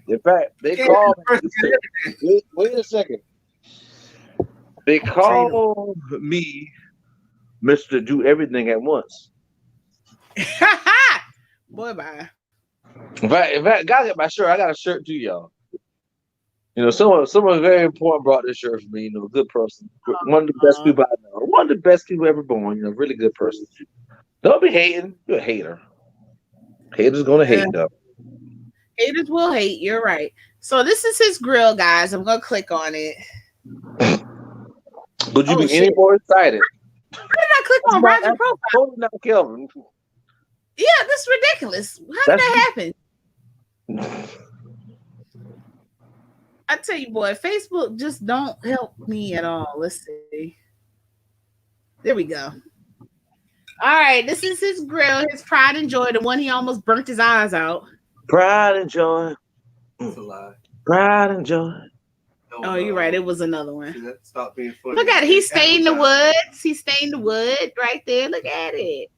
In fact, they called me. Wait a second. They called me Mr. Do Everything at Once. Boy, bye. In fact, gotta get my shirt. I got a shirt too, y'all. You know, someone very important brought this shirt for me. You know, a good person, one of the best people I know, one of the best people ever born. You know, really good person. Don't be hating. You're a hater. Haters gonna hate though. Haters will hate. You're right. So this is his grill, guys. I'm gonna click on it. Would you be any more excited? Why did I click on Roger profile? Totally not Kelvin. Yeah, that's ridiculous. How did that happen? I tell you, boy, Facebook just don't help me at all. Let's see. There we go. All right, this is his grill, his pride and joy, the one he almost burnt his eyes out. Pride and joy. That's a lie. Pride and joy. Oh, you're right. It was another one. Stop being funny. Look at it. He stained the woods. He stained the wood right there. Look at it.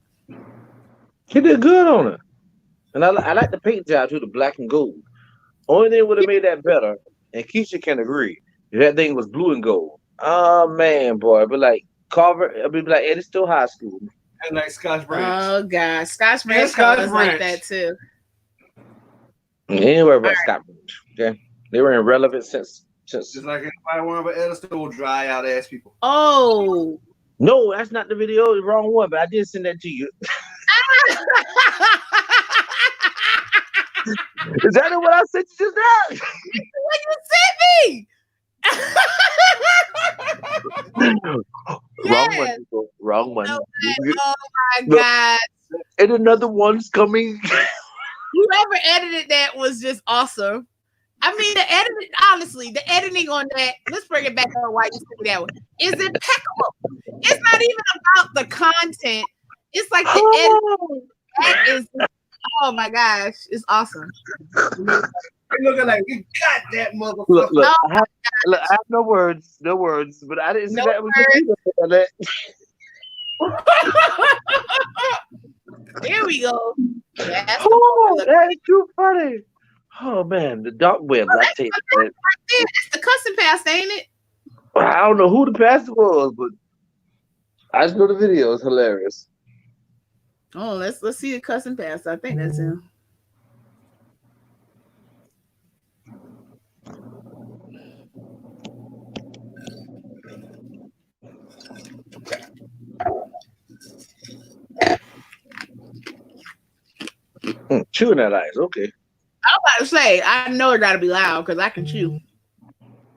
He did good on it. And I like the paint job too, the black and gold. Only thing would have made that better, and Keisha can agree, if that thing was blue and gold. Oh man, boy. But like Carver, I mean like Eddie still high school. And like Scotch Branch. Oh god, Scotch Branch colors like that too. Ain't worry about Scotch Branch. Okay. They were irrelevant since just like anybody worrying about Edison will dry out ass people. Oh no, that's not the video, the wrong one, but I did send that to you. Is that what I sent you just now? What you sent me? Wrong one, people. Wrong one. Oh my god. And another one's coming. Whoever edited that was just awesome. I mean, the editing on that, let's bring it back on why you said that one, is impeccable. It's not even about the content. It's like the editing. That is, oh my gosh, it's awesome. Looking like you got that motherfucker. Look, I have no words, but I didn't see that was There we go. That's that is too funny. Oh man, the dark web. That's the cussing past, ain't it? I don't know who the pastor was, but I just know the video is hilarious. Oh, let's see the cussing past. I think that's him. Chewing that ice, okay. I was about to say, I know it gotta be loud because I can chew.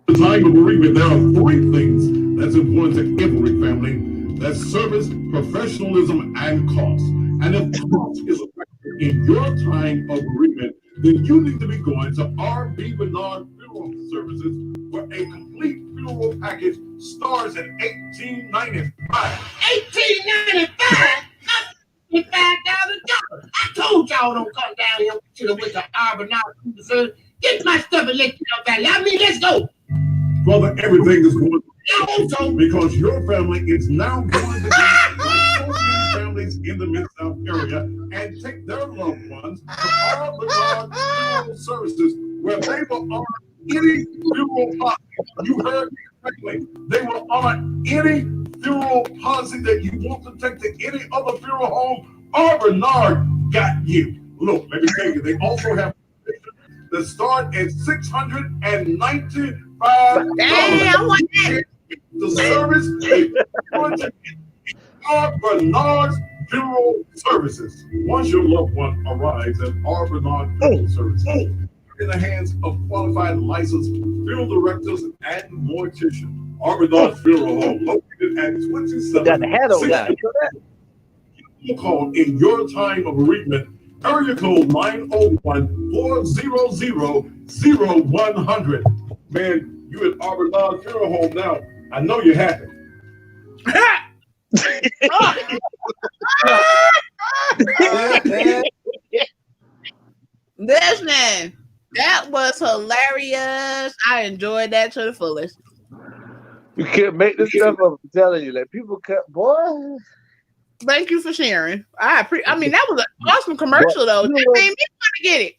The time of bereavement, there are three things that's important to every family. That's service, professionalism, and cost. And if cost is a factor in your time of bereavement, then you need to be going to R.B. Bernard Funeral Services, where a complete funeral package starts at $1,895. $1,895? $5,000. I told y'all don't come down here to the with the Arbonite Funeral. Get my stuff and let you know Valley. I mean, let's go. Brother, everything is going to because your family is now going to be like so many families in the Mid-South area and take their loved ones to R. Bernard Funeral Services, where they will honor any funeral policy. You heard me correctly. They will honor any funeral policy that you want to take to any other funeral home. R. Bernard got you. Look, let me tell you, they also have that start at $695. Dang, I want that. the service R. Bernard's Funeral Services. Once your loved one arrives at R. Bernard Funeral Services, in the hands of qualified licensed funeral directors and morticians. R. Bernard's Funeral Home, located at 27. Got the hat on now. Call in your time of bereavement. Area code 901-400-0100. Man, you at R. Bernard Funeral Home now. I know you're happy. Listen, that was hilarious. I enjoyed that to the fullest. You can't make this stuff up. I'm telling you, like people cut, boy. Thank you for sharing. I mean, that was an awesome commercial, though. That made me want to get it.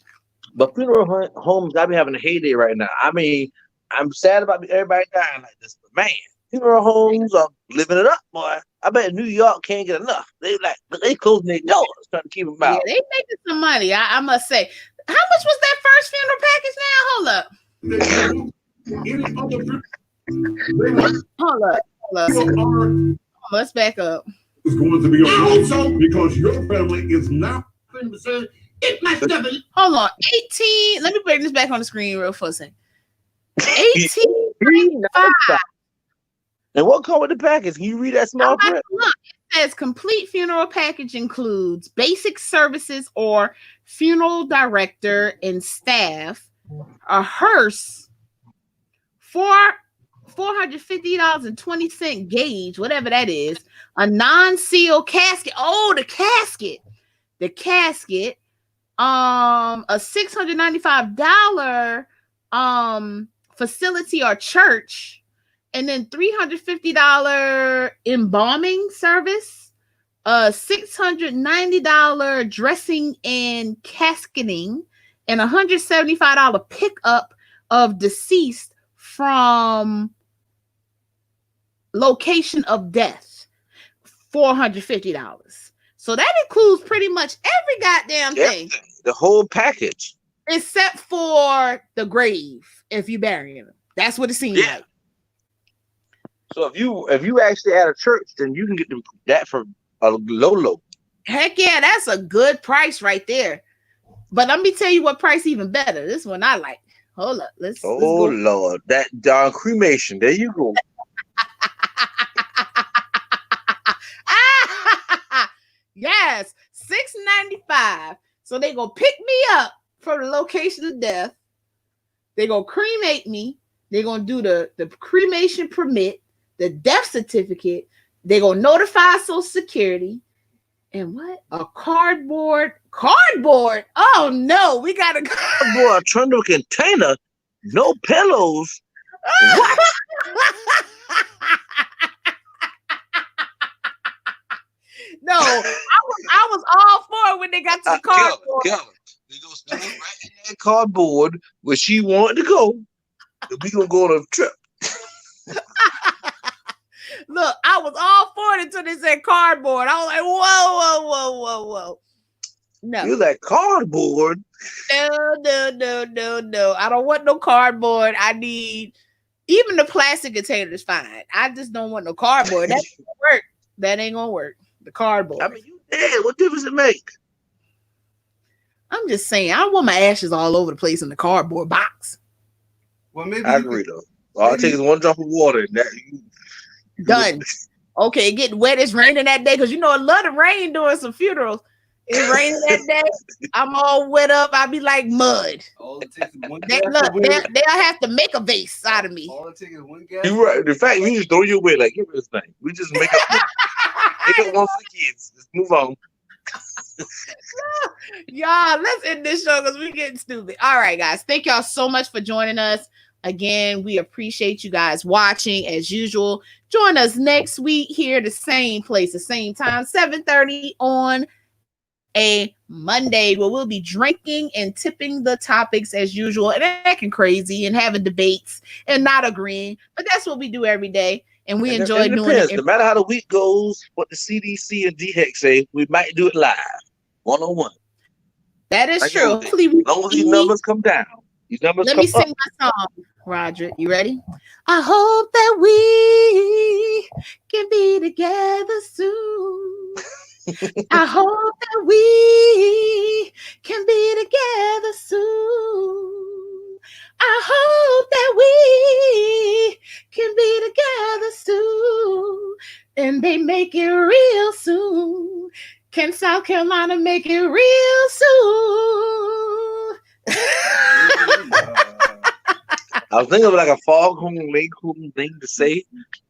But funeral homes, I be having a heyday right now. I mean, I'm sad about everybody dying like this, but man, funeral homes are living it up, boy. I bet New York can't get enough. They closing their doors trying to keep them out. Yeah, they making some money. I must say. How much was that first funeral package? Now, hold up. Let's back up. Is going to be on because your family is now. Hold on, 18. Let me bring this back on the screen real for a second. 18.95. And what come with the package? Can you read that small print? Look, it says complete funeral package includes basic services or funeral director and staff, a hearse, $450.20 gauge, whatever that is, a non-seal casket. Oh, the casket, a $695 facility or church, and then $350 embalming service, $690 dressing and casketing, and $175 pickup of deceased from location of death, $450. So that includes pretty much every goddamn thing. The whole package. Except for the grave, if you bury him. That's what it seems like. So if you actually at a church, then you can get that for a low. Heck yeah, that's a good price right there. But let me tell you what price even better. This one I like. Hold up. Let's go. Lord, that darn cremation. There you go. Yes, $695. So they gonna pick me up from the location of death. They gonna cremate me. They gonna do the cremation permit, the death certificate. They gonna notify Social Security. And what? A cardboard. Oh no, we got a cardboard trundle container. No pillows. What? No, I was all for it when they got to the cardboard. They go stand right in that cardboard where she wanted to go. And we gonna go on a trip. Look, I was all for it until they said cardboard. I was like, whoa. No. You like cardboard? No. I don't want no cardboard. I need even the plastic container is fine. I just don't want no cardboard. That ain't gonna work. That ain't gonna work. The cardboard. I mean, you dead. What difference it make? I'm just saying, I don't want my ashes all over the place in the cardboard box. Well, maybe I agree though. All it takes is one drop of water and that done. Okay, getting wet. It's raining that day because you know I love the rain during some funerals. It's raining that day. I'm all wet up. I be like mud. All it takes is one they'll have to make a vase out of me. All it takes is one gas. You're right. In fact, we just throw you away. Like, give me this thing. We just make up one for the kids. Let's move on. Y'all, let's end this show because we're getting stupid. All right, guys. Thank y'all so much for joining us. Again, we appreciate you guys watching as usual. Join us next week here, the same place, the same time, 7:30 on a Monday, where we'll be drinking and tipping the topics as usual and acting crazy and having debates and not agreeing. But that's what we do every day. And we enjoy doing it. No matter how the week goes, what the CDC and DHEC say, we might do it live, one-on-one. That is true. As long as these numbers come down. These numbers Let come me sing up. my song. Roger, you ready? I hope that we can be together soon. I hope that we can be together soon. I hope that we can be together soon. And they make it real soon. Can South Carolina make it real soon? I was thinking of like a foghorn leghorn thing to say,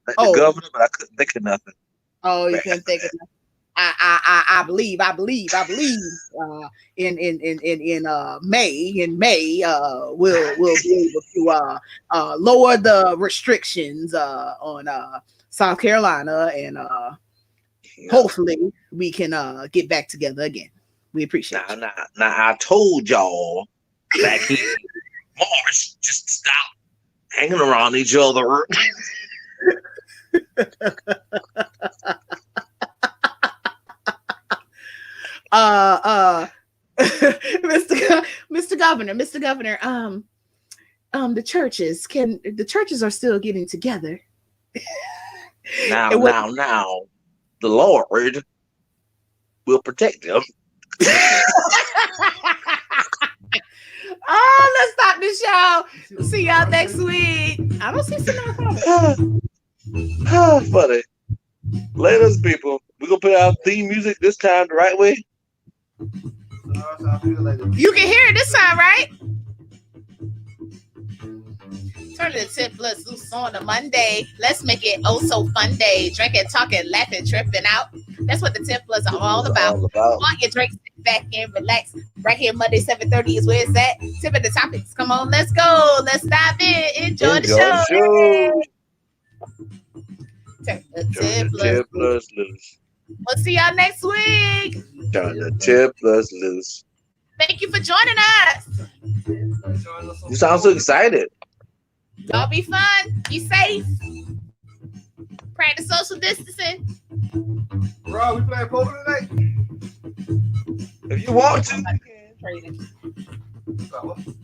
like the governor, but I couldn't think of nothing. Oh, you couldn't think of nothing. I believe in May we'll be able to lower the restrictions on South Carolina, and hopefully we can get back together again. We appreciate it. Now I told y'all back in March, just stop hanging around each other. Mr. Governor, the churches are still getting together. Now, the Lord will protect them. Oh, let's stop this show. See y'all next week. I don't see some funny. Later, people. We're gonna put our theme music this time the right way. You can hear it this time, right? Turn to the Tipplers loose on a Monday. Let's make it oh so fun day. Drinking, talking, laughing, tripping out. That's what the Tipplers are all about. Want your drink, sit back and relax. Right here, Monday, 7:30 is where it's at. Tip of the topics. Come on, let's go. Let's dive in. Enjoy the show. Turn the Tipplers loose. We'll see y'all next week. Turn the Tipplers loose. Thank you for joining us. You sound so excited. Y'all be fun. Be safe. Practice social distancing. Bro, we playing poker tonight? If you want to.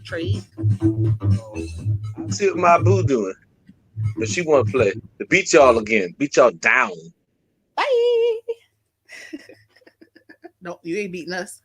Trade. I'll see what my boo doing. If she want to play. To beat y'all again. Beat y'all down. Bye. No, you ain't beating us.